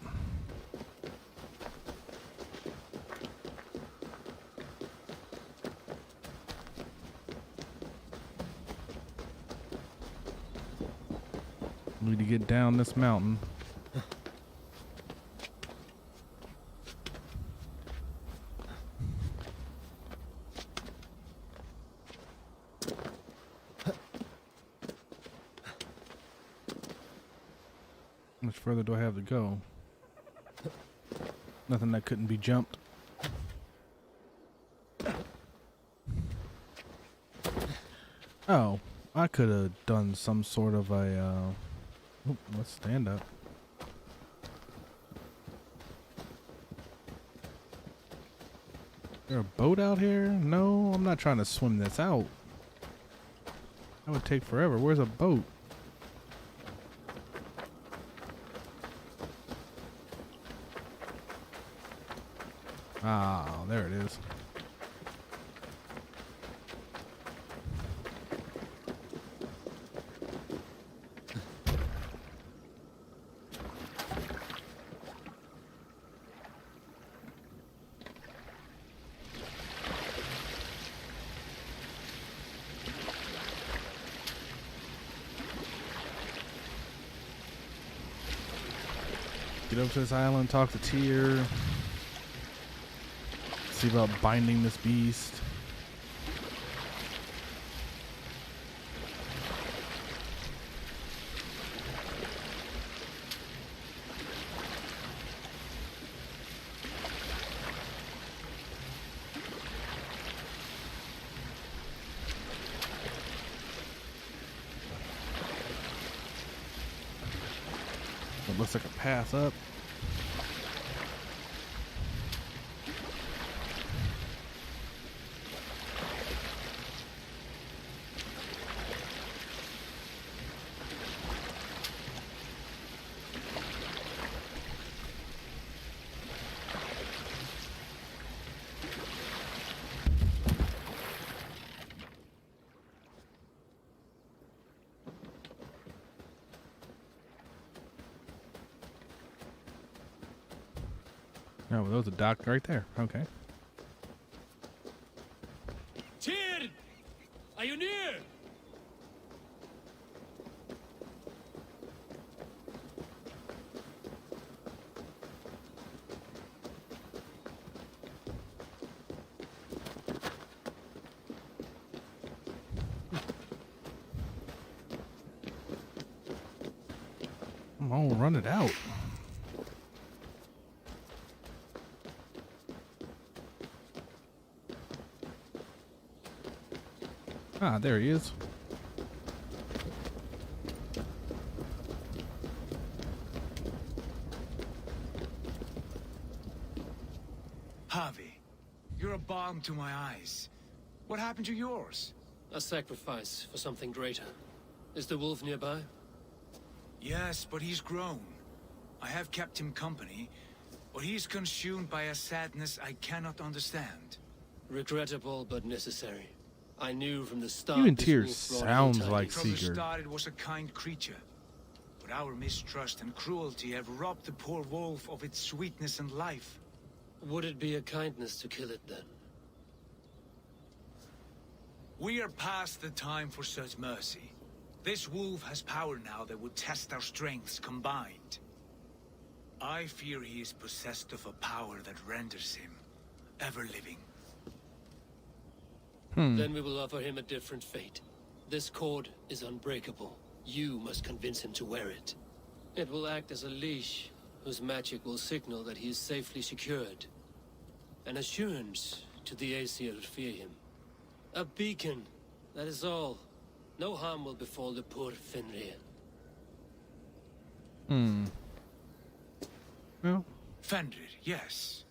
Need to get down this mountain. How much further do I have to go? Nothing that couldn't be jumped. Oh, I could have done some sort of a oh, let's stand up. Is there a boat out here? No, I'm not trying to swim this out. That would take forever. Where's a boat? Ah, there it is. Get up to this island, talk to Tyr. See about binding this beast. It looks like a path up. Oh, well, there was a dock right there. Okay. Tyr! Are you near? Come on, run it out. Ah, there he is. Harvey, you're a balm to my eyes. What happened to yours? A sacrifice for something greater. Is the wolf nearby? Yes, but he's grown. I have kept him company, but he's consumed by a sadness I cannot understand. Regrettable, but necessary. I knew from the start. Even this Tyr wolf brought sounds ill like tidings. From the Sigurd. start, it was a kind creature. But our mistrust and cruelty have robbed the poor wolf of its sweetness and life. Would it be a kindness to kill it then? We are past the time for such mercy. This wolf has power now that would test our strengths combined. I fear he is possessed of a power that renders him ever-living. Then we will offer him a different fate. This cord is unbreakable. You must convince him to wear it. It will act as a leash, whose magic will signal that he is safely secured. An assurance to the Aesir fear him. A beacon, that is all. No harm will befall the poor Fenrir. Well, Fenrir, yes.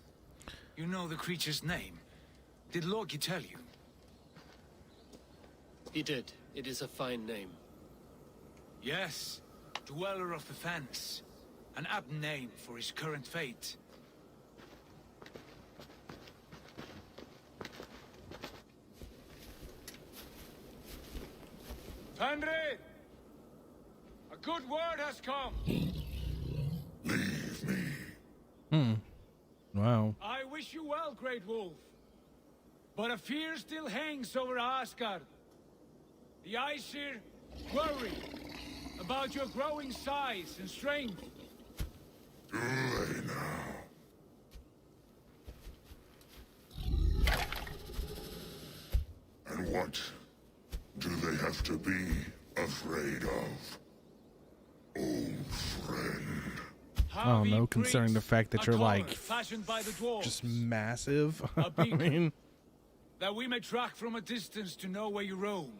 You know the creature's name. Did Loki tell you? He did. It is a fine name. Yes. Dweller of the Fens. An apt name for his current fate. Fenrir! A good word has come! Leave me. Wow. I wish you well, Great Wolf. But a fear still hangs over Asgard. The Aesir worry about your growing size and strength. Do they now? And what do they have to be afraid of? Old friend. I don't know, considering the fact that you're like fashioned by the dwarves, just massive. A I beacon. mean, that we may track from a distance to know where you roam.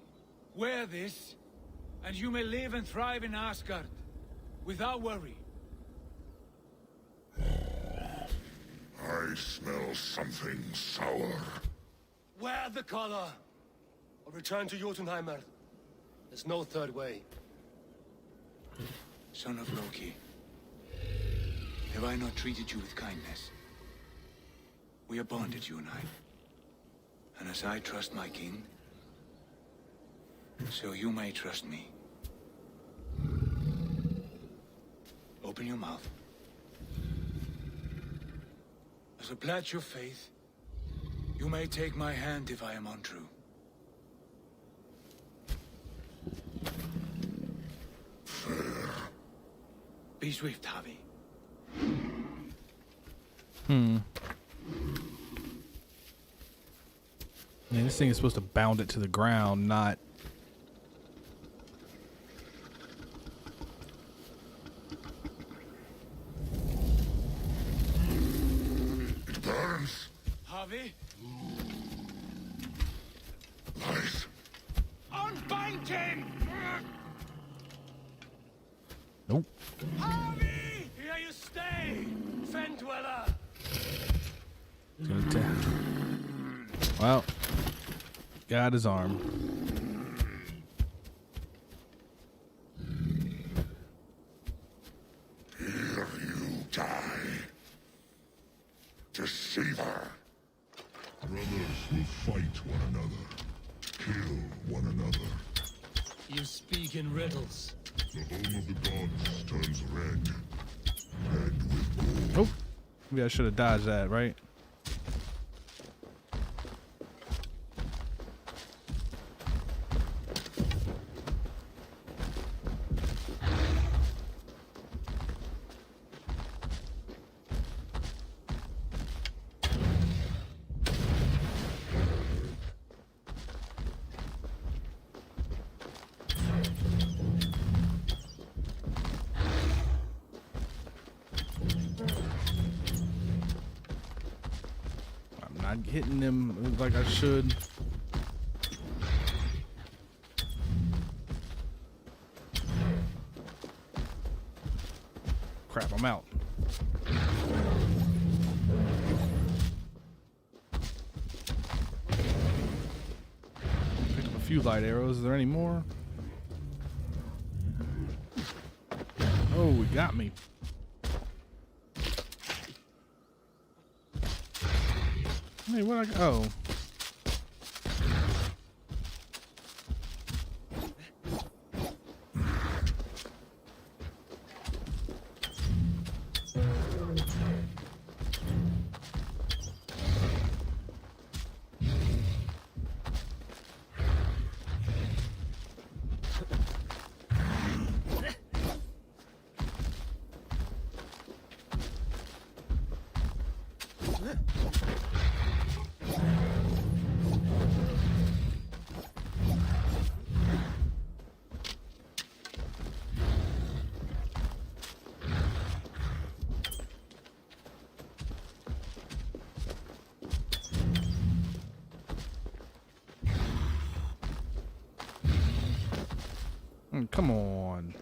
Wear this, and you may live and thrive in Asgard without worry. I smell something sour. Wear the collar! Or return to Jotunheimer. There's no third way. Son of Loki, have I not treated you with kindness? We are bonded, you and I. And as I trust my king, so you may trust me. Open your mouth. As a pledge of faith, you may take my hand if I am untrue. Fair. Be swift, Javi. Man, this thing is supposed to bound it to the ground, not... It burns. Javi, Light. unbind him! Nope. Javi! Here you stay, Fen Dweller! Well, got his arm. Here you die. Deceiver. Brothers will fight one another. Kill one another. You speak in riddles. The home of the gods turns red. Red with gold. Oh, maybe I should have dodged that, right? Not hitting them like I should. Crap, I'm out. Picked up a few light arrows. Is there any more? Oh, he got me. Hey, where'd I go? Oh. Come on.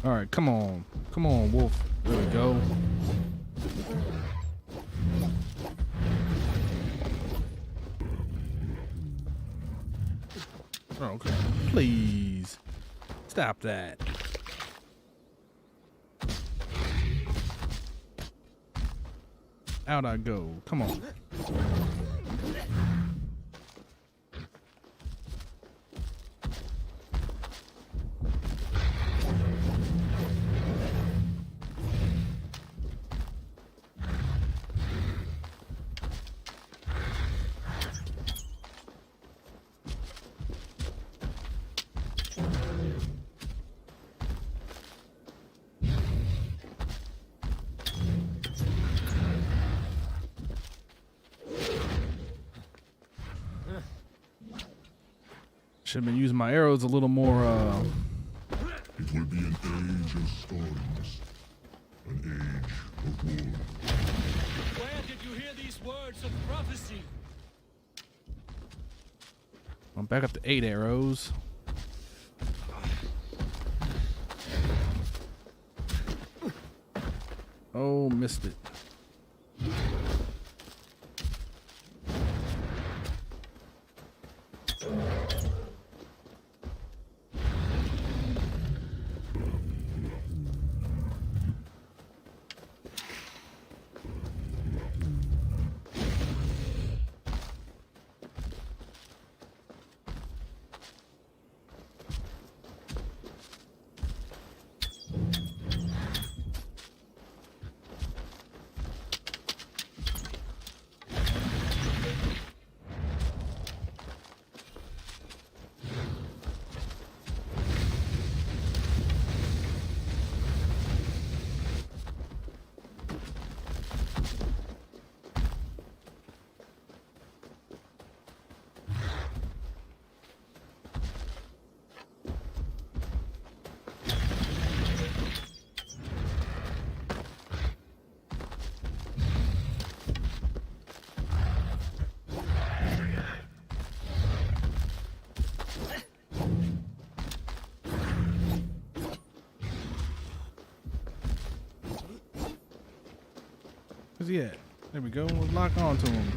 All right, come on. Come on, wolf. There we go. Oh, okay. Please. Stop that. Out I go. Come on. Should have been using my arrows a little more. It will be an age of storms, an age of war. Where did you hear these words of prophecy? I'm back up to 8 arrows. Oh, missed it. Where's he at? There we go. Let's lock onto him.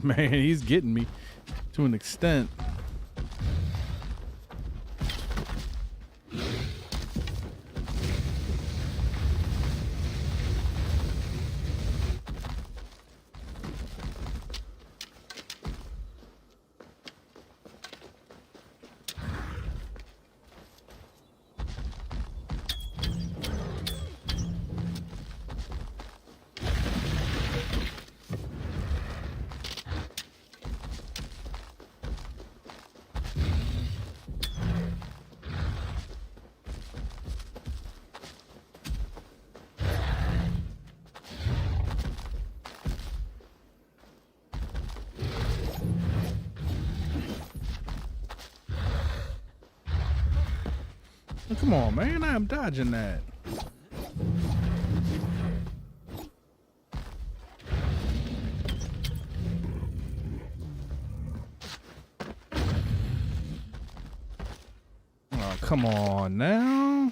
Man, he's getting me to an extent. Come on, man. I'm dodging that. Oh, come on now.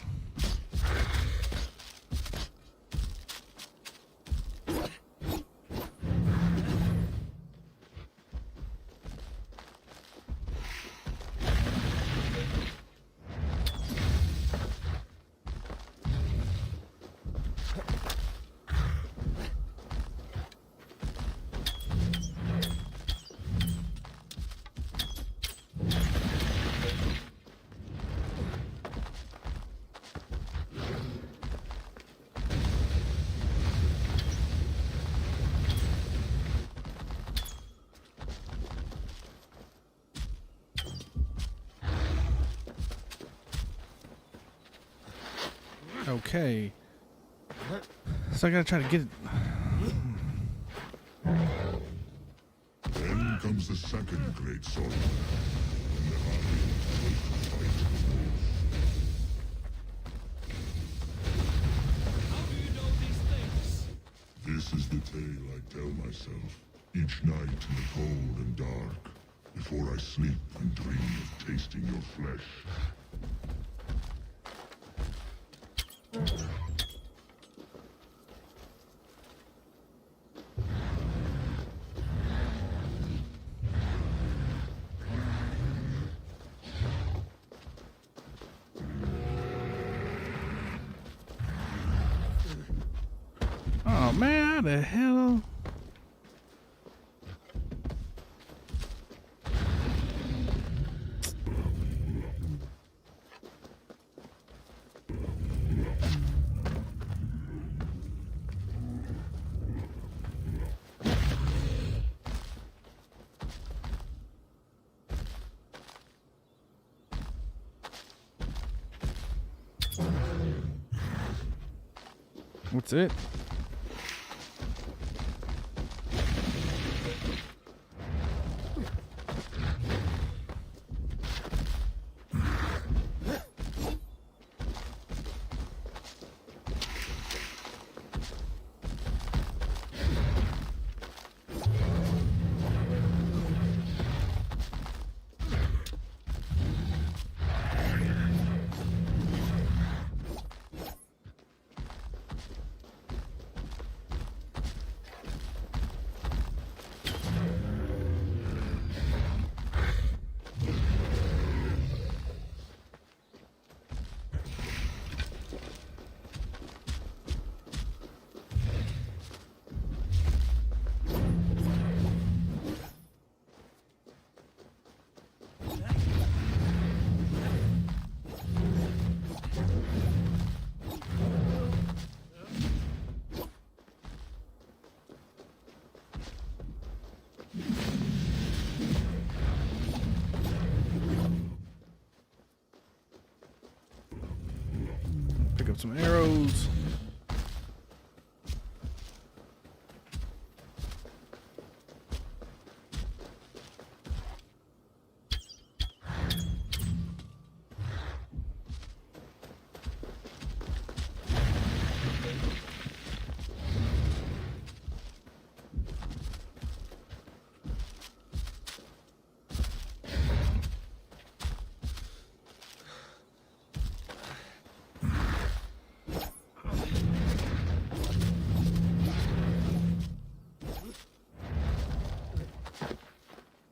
Okay. So I gotta try to get it. Then comes the second great sorrow. When the Harpians fight the wolf. How do you know these things? This is the tale I tell myself each night in the cold and dark, before I sleep and dream of tasting your flesh. Oh man, how the hell? What's it? Pick up some arrows.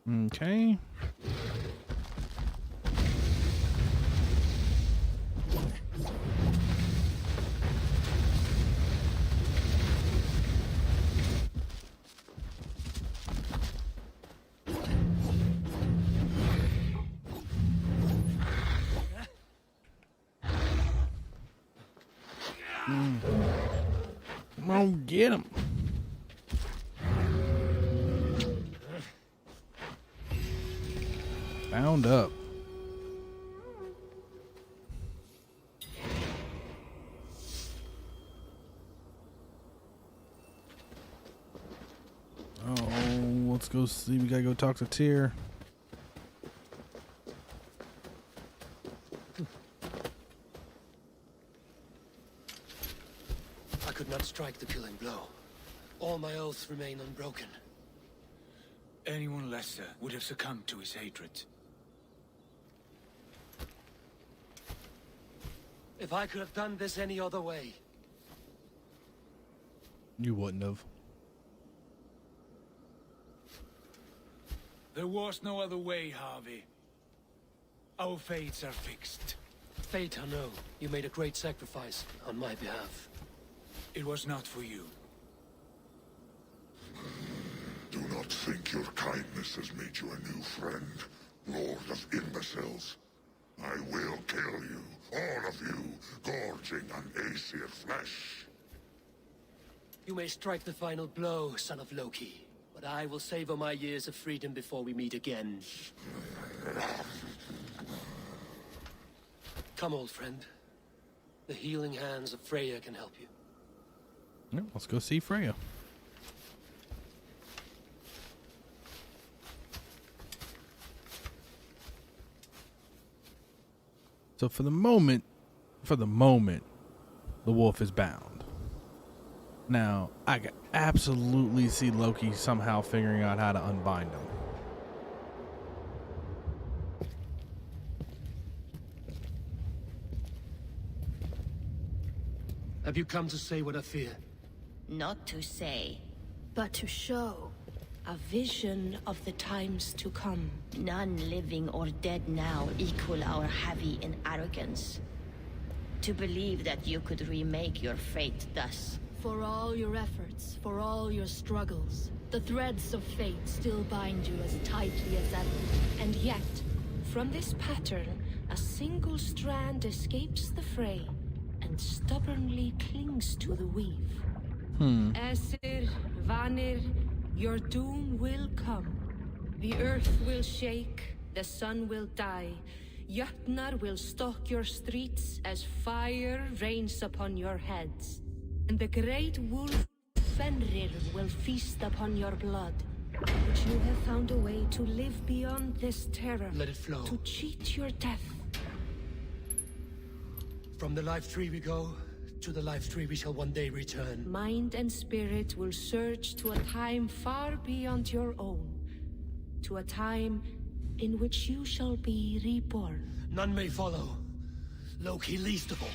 Okay. Come on, get him. Bound up. Oh, let's go see. We gotta go talk to Tyr. I could not strike the killing blow. All my oaths remain unbroken. Anyone lesser would have succumbed to his hatred. If I could have done this any other way. You wouldn't have. There was no other way, Harvey. Our fates are fixed. Fate, I know. You made a great sacrifice on my behalf. It was not for you. Do not think your kindness has made you a new friend, Lord of Imbeciles. I will kill you, all of you, gorging on Aesir flesh. You may strike the final blow, son of Loki, but I will savor my years of freedom before we meet again. Come, old friend. The healing hands of Freya can help you. Yeah, let's go see Freya. So for the moment, the wolf is bound. Now, I can absolutely see Loki somehow figuring out how to unbind him. Have you come to say what I fear? Not to say, but to show. A vision of the times to come. None living or dead now equal our heavy in arrogance. To believe that you could remake your fate thus. For all your efforts, for all your struggles, the threads of fate still bind you as tightly as ever. And yet, from this pattern, a single strand escapes the fray and stubbornly clings to the weave. Esir, Vanir, your doom will come. The earth will shake, the sun will die. Jötnar will stalk your streets as fire rains upon your heads. And the great wolf Fenrir will feast upon your blood. But you have found a way to live beyond this terror. Let it flow. To cheat your death. From the life tree we go, to the life tree we shall one day return. Mind and spirit will surge to a time far beyond your own. To a time in which you shall be reborn. None may follow. Loki least of all.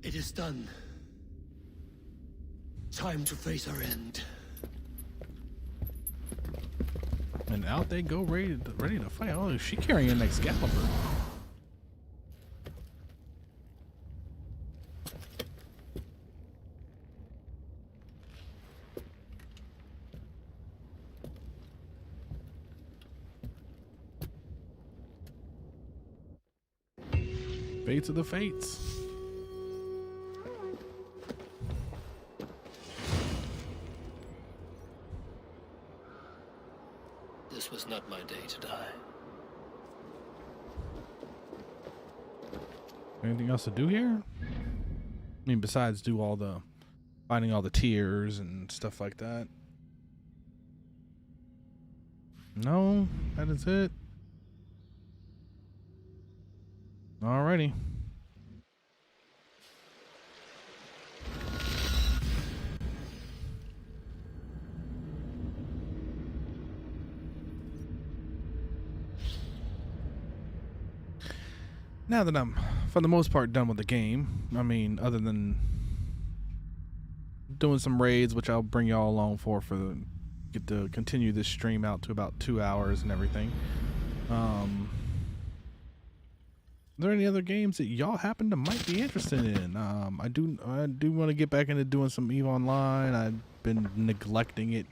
It is done. Time to face our end. And out they go, ready to fight. Oh, is she carrying an Excalibur? Fates of the fates. This was not my day to die. Anything else to do here? I mean, besides do all the finding all the tears and stuff like that. No, that is it. Alrighty. Now that I'm, for the most part, done with the game, I mean, other than doing some raids, which I'll bring y'all along for get to continue this stream out to about 2 hours and everything. Are there any other games that y'all might be interested in? I do want to get back into doing some EVE Online. I've been neglecting it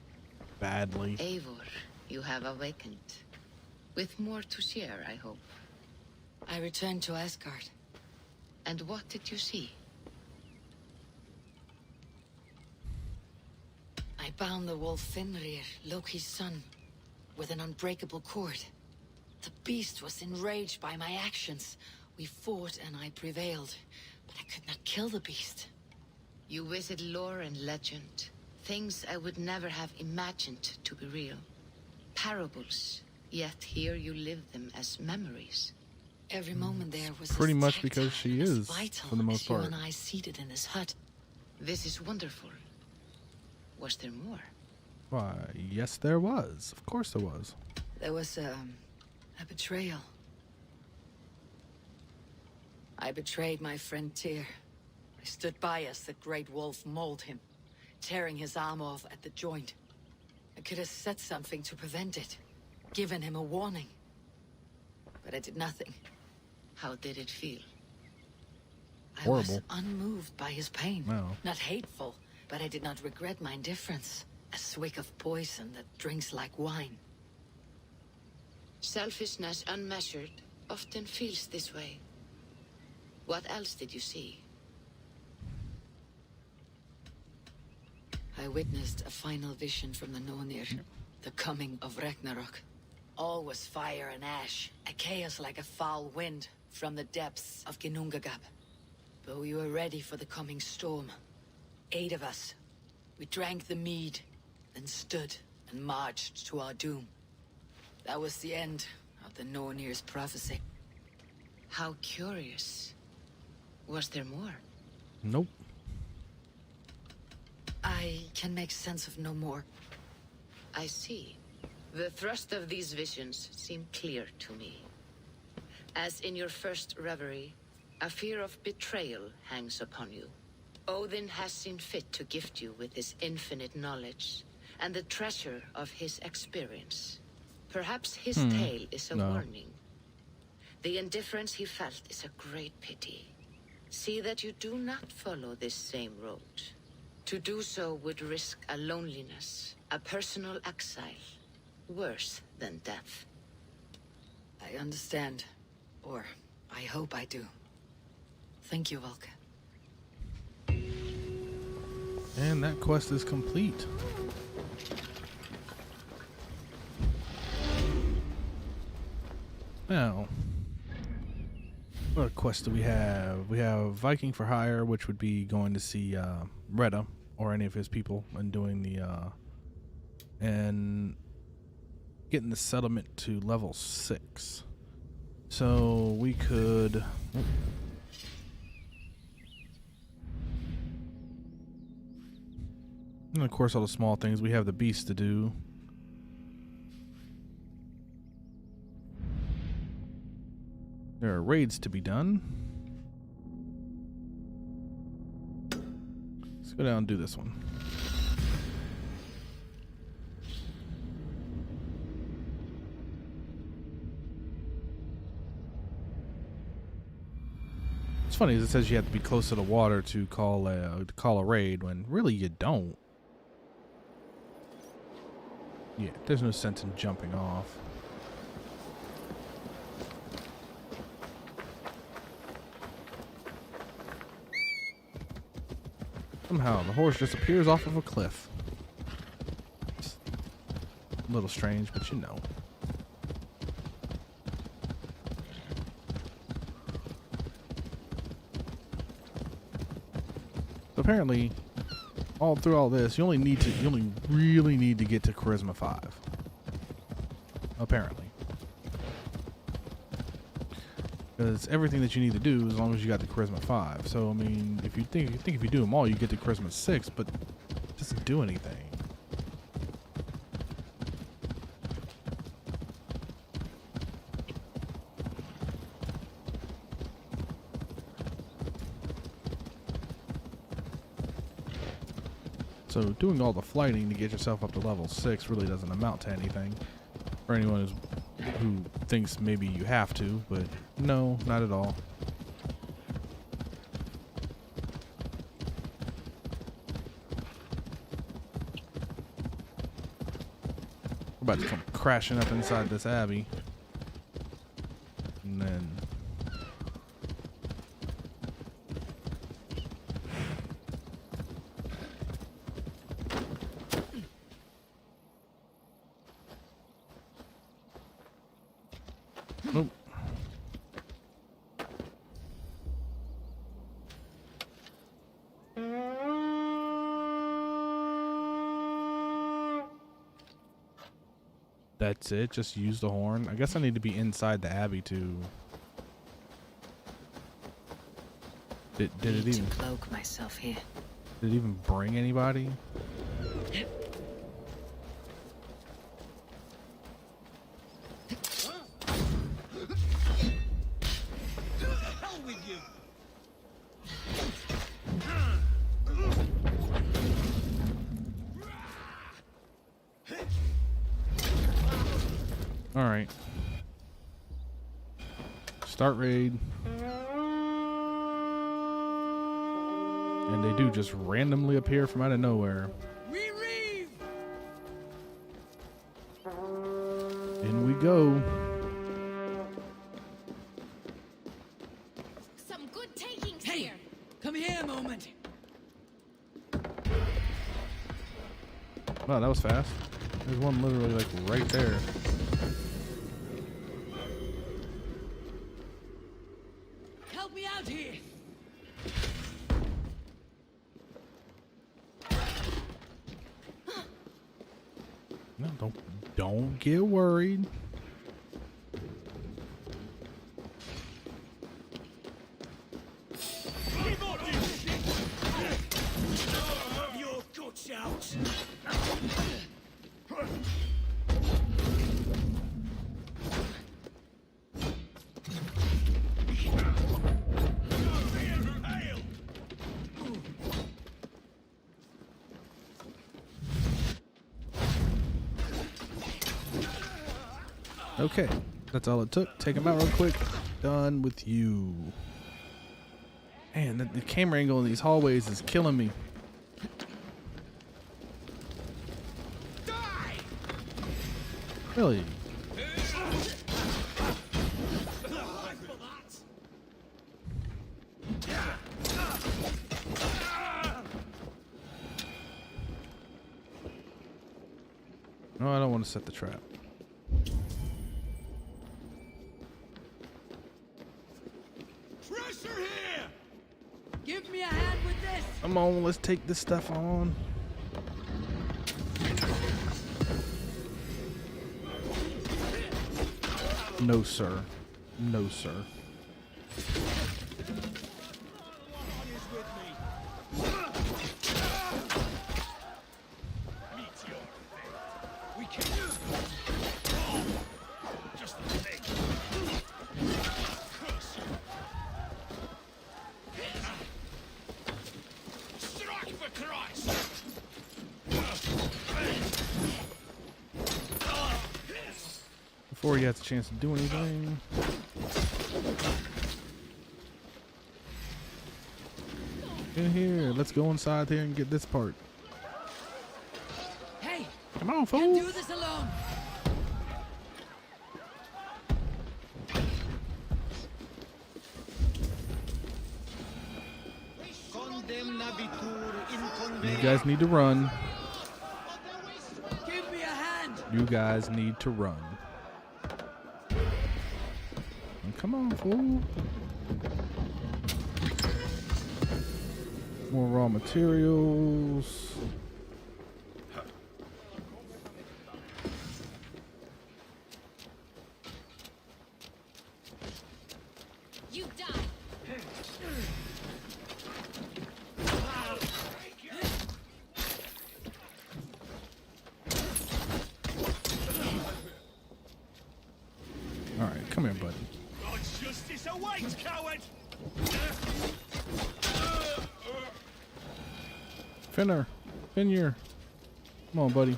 badly. Eivor, you have awakened. With more to share, I hope. I returned to Asgard. And what did you see? I bound the wolf Fenrir, Loki's son, with an unbreakable cord. The beast was enraged by my actions. We fought and I prevailed, but I could not kill the beast. You visit lore and legend. Things I would never have imagined to be real. Parables, yet here you live them as memories. Every moment there was pretty much because she is, for the most part. You and I seated in this hut. This is wonderful. Was there more? Why, yes there was. Of course there was. There was a betrayal. I betrayed my friend Tyr. I stood by as the great wolf mauled him, tearing his arm off at the joint. I could have said something to prevent it, given him a warning. But I did nothing. How did it feel? I was unmoved by his pain. No. Not hateful, but I did not regret my indifference. A swig of poison that drinks like wine. Selfishness unmeasured often feels this way. What else did you see? I witnessed a final vision from the Nornir, the coming of Ragnarok. All was fire and ash, a chaos like a foul wind from the depths of Ginnungagap. But we were ready for the coming storm. 8 of us. We drank the mead, then stood and marched to our doom. That was the end of the Nornir's prophecy. How curious. Was there more? Nope. I can make sense of no more. I see. The thrust of these visions seem clear to me. As in your first reverie, a fear of betrayal hangs upon you. Odin has seen fit to gift you with his infinite knowledge, and the treasure of his experience. Perhaps his tale is a warning. The indifference he felt is a great pity. See that you do not follow this same road. To do so would risk a loneliness, a personal exile, worse than death. I understand. Or, I hope I do. Thank you, Vulcan. And that quest is complete. Now, what quest do we have? We have Viking for Hire, which would be going to see Retta or any of his people and doing the and getting the settlement to level 6. So we could and of course all the small things. We have the beast to do. There are raids to be done. Let's go down and do this one. What's funny is it says you have to be close to the water to call a raid, when really you don't. Yeah, there's no sense in jumping off. Somehow the horse just appears off of a cliff. It's a little strange, but you know. So apparently, all through all this, you only really need to get to Charisma 5. Apparently. Because everything that you need to do, as long as you got the Charisma 5. So I mean, if you think if you do them all, you get to Charisma 6, but it doesn't do anything. So doing all the flighting to get yourself up to level 6 really doesn't amount to anything. For anyone who thinks maybe you have to, but no, not at all. We're about to come crashing up inside this abbey. And then nope. That's it. Just use the horn. I guess I need to be inside the abbey to. Did it even cloak myself here? Did it even bring anybody? Alright. Start raid. And they do just randomly appear from out of nowhere. In we go. Some good takings Hey, here. come here a moment. Wow, that was fast. There's one literally like right there. Don't get worried. Your guts out. Okay, that's all it took. Take him out real quick. Done with you. Man, the camera angle in these hallways is killing me. Really? No, I don't want to set the trap. Pressure here! Give me a hand with this! Come on, let's take this stuff on. No, sir. No, sir. Before he has a chance to do anything. In here, let's go inside here and get this part. Hey, come on, fool! Can't do this alone. You guys need to run. Give me a hand. You guys need to run. Come on, fool. More raw materials. You die. All right, come here, buddy. God's justice awaits, coward! Finner. Come on, buddy.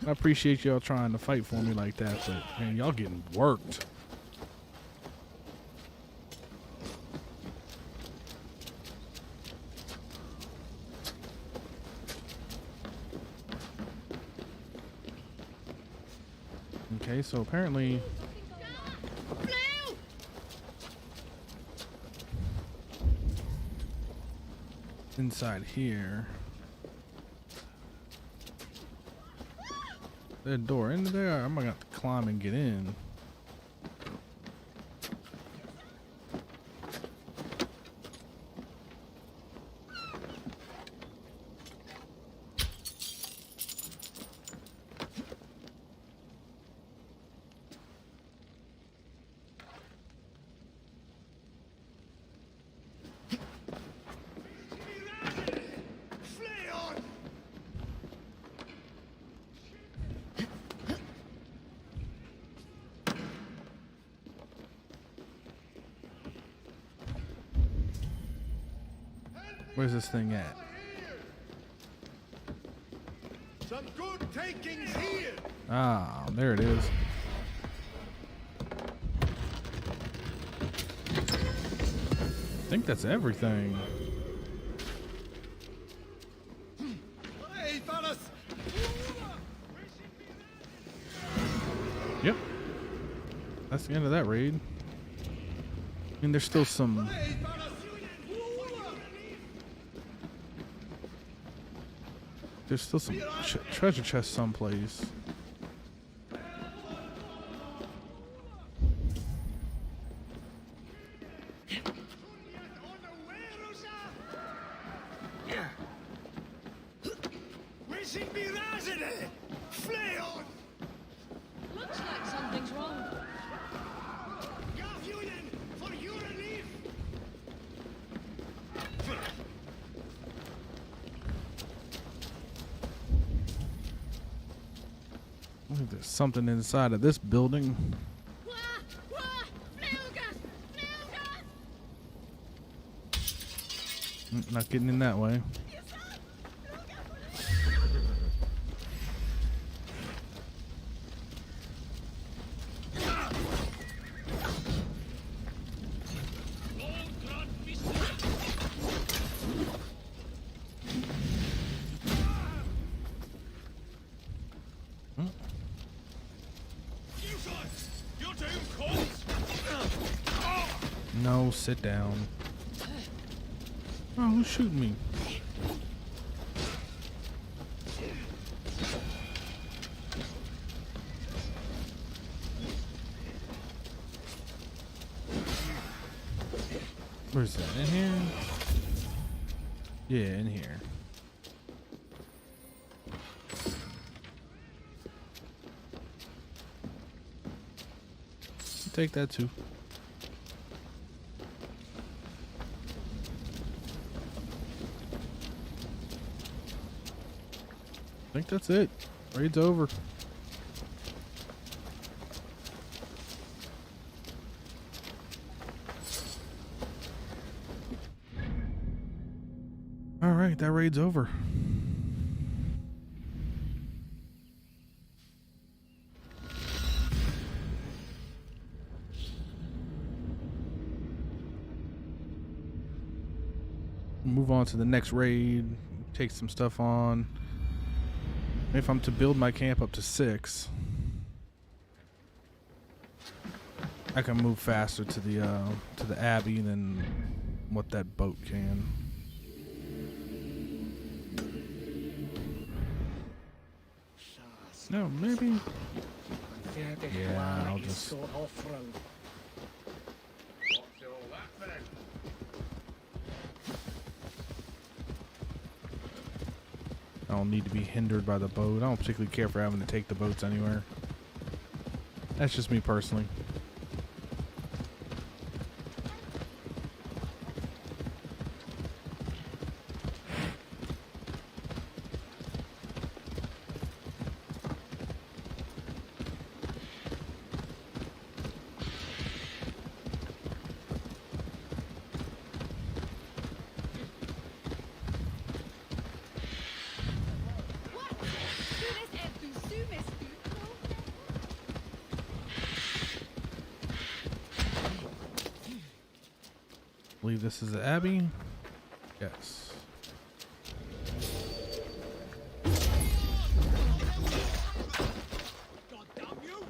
I appreciate y'all trying to fight for me like that, but man, y'all getting worked. Okay, so apparently inside here. There's a door in there. I'm gonna have to climb and get in. Where's this thing at? Some good takings here. Ah, there it is. I think that's everything. Hey, fellas! Yep. That's the end of that raid. I mean, there's still some... There's still some treasure chests someplace. Flay on! Looks like something's wrong. Gav Union, for your relief! I think there's something inside of this building. Not getting in that way. No, sit down. Oh, who's shooting me? Where's that? In here? Yeah, in here. Take that too. I think that's it. Raid's over. All right, that raid's over. Move on to the next raid. Take some stuff on. If I'm to build my camp up to 6, I can move faster to the Abbey than what that boat can. No, maybe. Yeah, I'll just. I don't need to be hindered by the boat. I don't particularly care for having to take the boats anywhere. That's just me personally. I believe this is the Abbey. Yes. God damn you!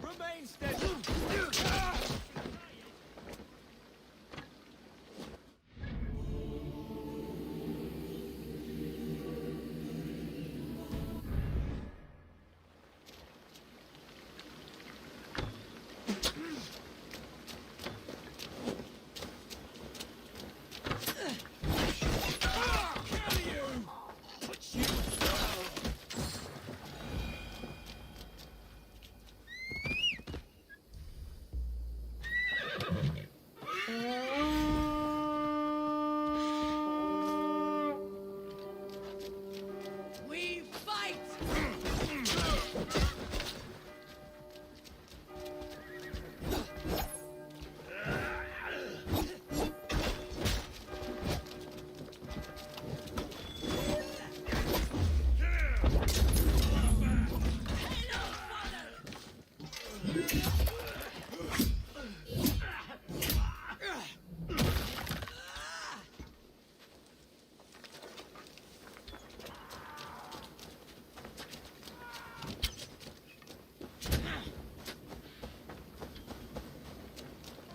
Remain steady! We fight!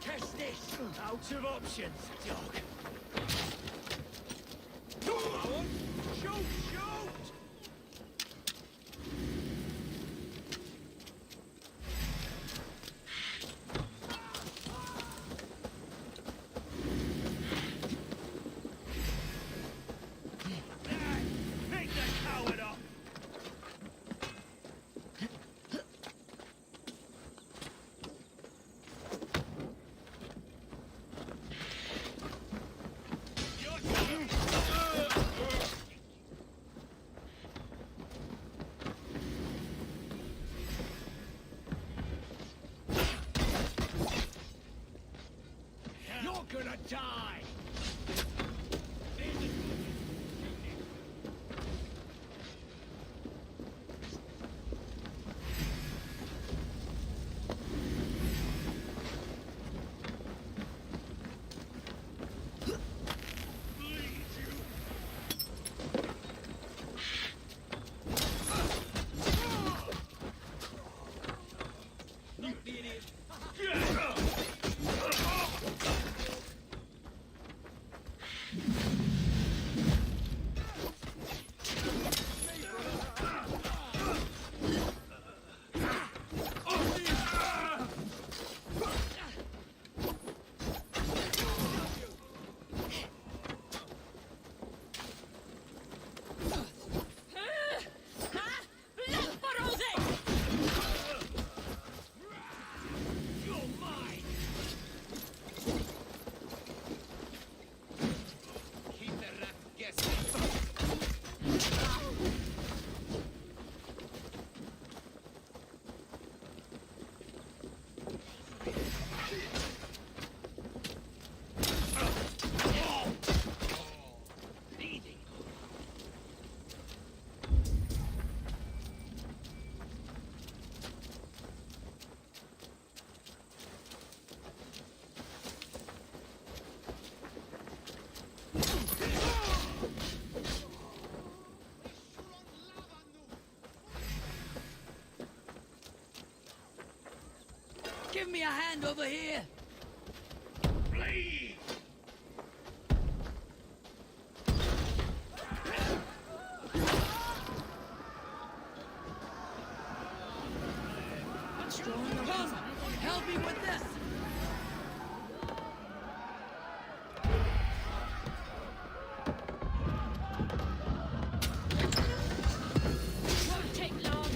Test this! Out of options, dog. Shoot! Shoot! Pick the coward up! Give me a hand over here. Flee! Come, help me with this. Won't take long.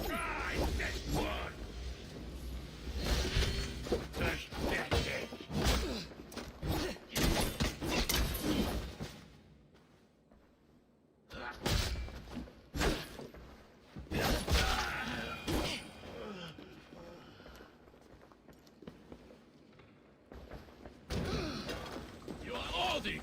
Try this one! That's it. You are all these!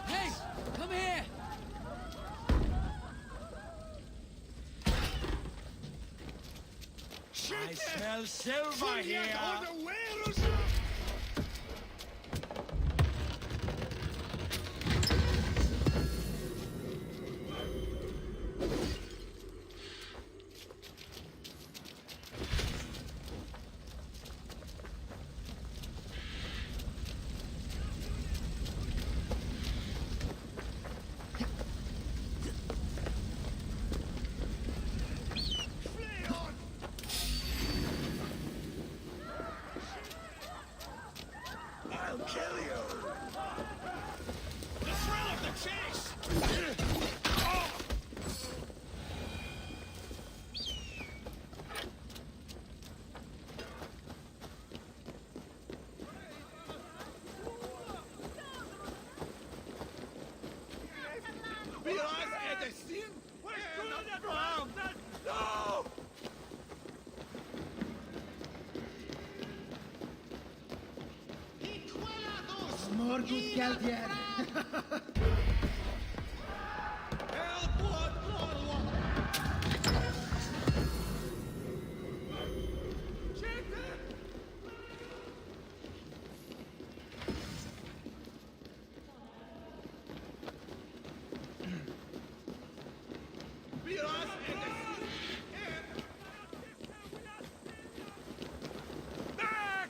Hey, come here. I smell silver here. I'll kill you! The thrill of the chase! No! More good geld here.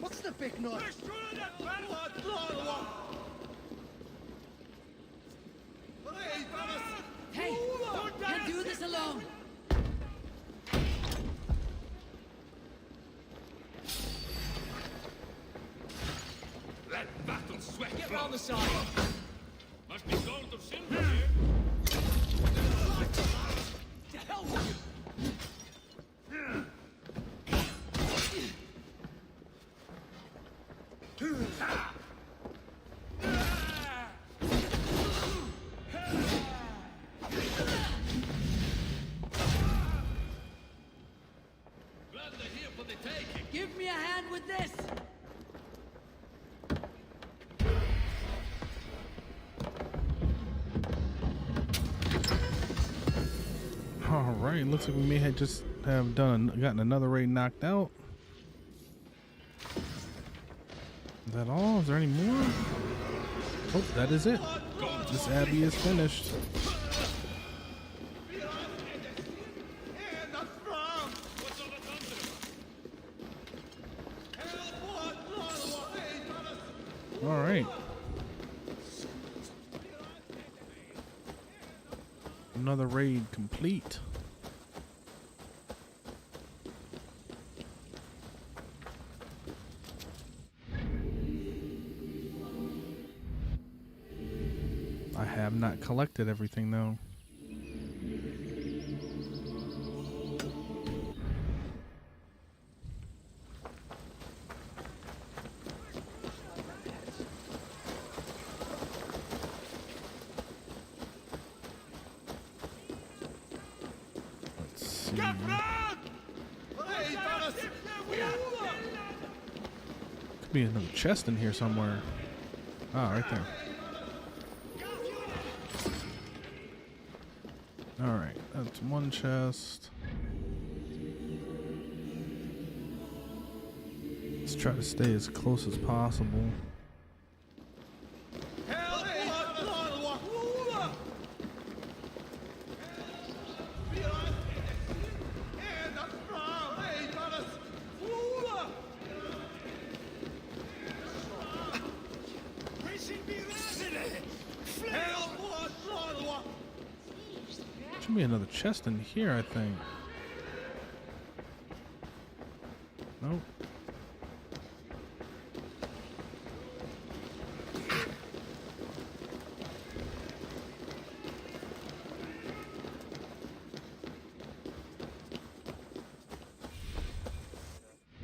What's the big noise? Hey, can't do this alone. Let battle sweat Get flow. round the side. Must be gold or silver here. To hell with you. Glad they're here for the taking. Give me a hand with this. All right, looks like we may have just have gotten another raid knocked out. Is that all? Is there any more? Oh, that is it. This abbey is finished. All right. Another raid complete. I have not collected everything though. Let's see. Could be another chest in here somewhere. Ah, right there. All right, that's one chest. Let's try to stay as close as possible. Should be another chest in here, I think. Nope.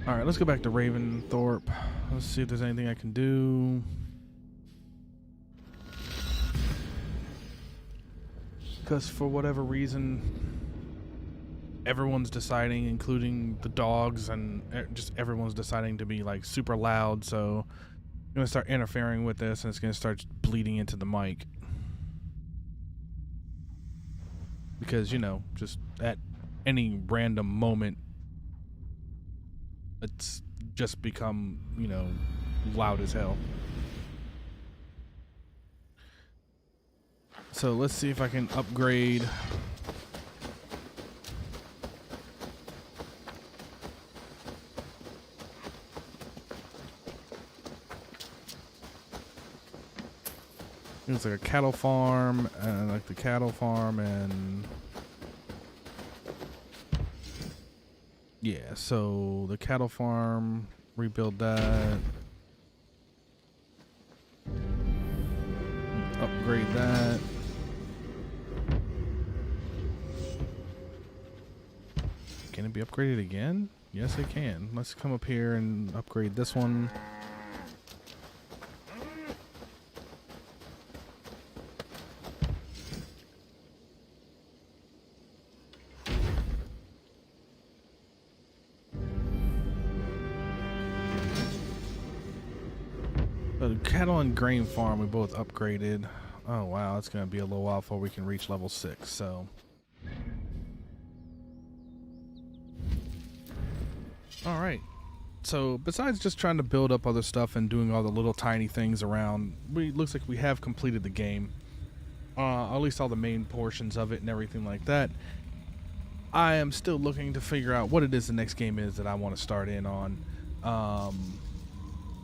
Alright, let's go back to Raventhorpe. Let's see if there's anything I can do. Because for whatever reason, everyone's deciding, including the dogs, and just everyone's deciding to be like super loud. So I'm going to start interfering with this, and it's going to start bleeding into the mic. Because, you know, just at any random moment, it's just become, you know, loud as hell. So let's see if I can upgrade. It's like a cattle farm, and I like the cattle farm, and yeah, so the cattle farm, rebuild that. Upgrade that. Can it be upgraded again? Yes, it can. Let's come up here and upgrade this one. The cattle and grain farm we both upgraded. Oh wow, it's gonna be a little while before we can reach level 6, so. Alright. So besides just trying to build up other stuff and doing all the little tiny things around, looks like we have completed the game. At least all the main portions of it and everything like that. I am still looking to figure out what it is the next game is that I want to start in on.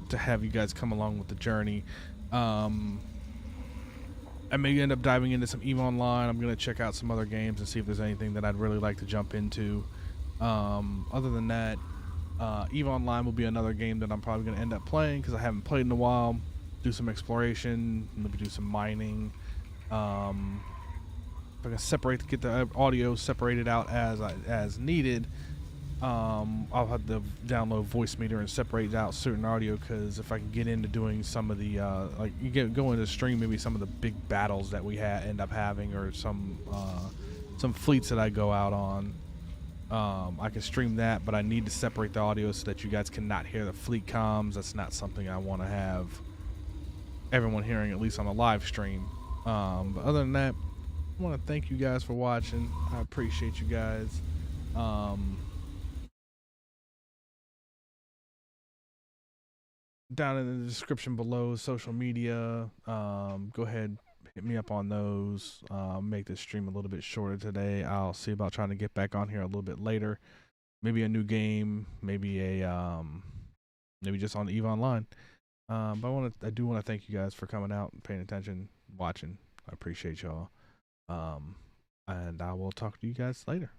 To have you guys come along with the journey. I may end up diving into some EVE Online. I'm going to check out some other games and see if there's anything that I'd really like to jump into. Other than that, EVE Online will be another game that I'm probably going to end up playing because I haven't played in a while. Do some exploration, maybe do some mining. If I can get the audio separated out as needed, I'll have to download Voice Meter and separate out certain audio, because if I can get into doing some of the like go into stream maybe some of the big battles that we end up having, or some fleets that I go out on, I can stream that, but I need to separate the audio so that you guys cannot hear the fleet comms. That's not something I want to have everyone hearing, at least on a live stream. But other than that, I want to thank you guys for watching. I appreciate you guys. Down in the description below, social media, go ahead, hit me up on those. Make this stream a little bit shorter today. I'll see about trying to get back on here a little bit later, maybe a new game, maybe maybe just on EVE Online. But I do want to thank you guys for coming out and paying attention, watching. I appreciate y'all. And I will talk to you guys later.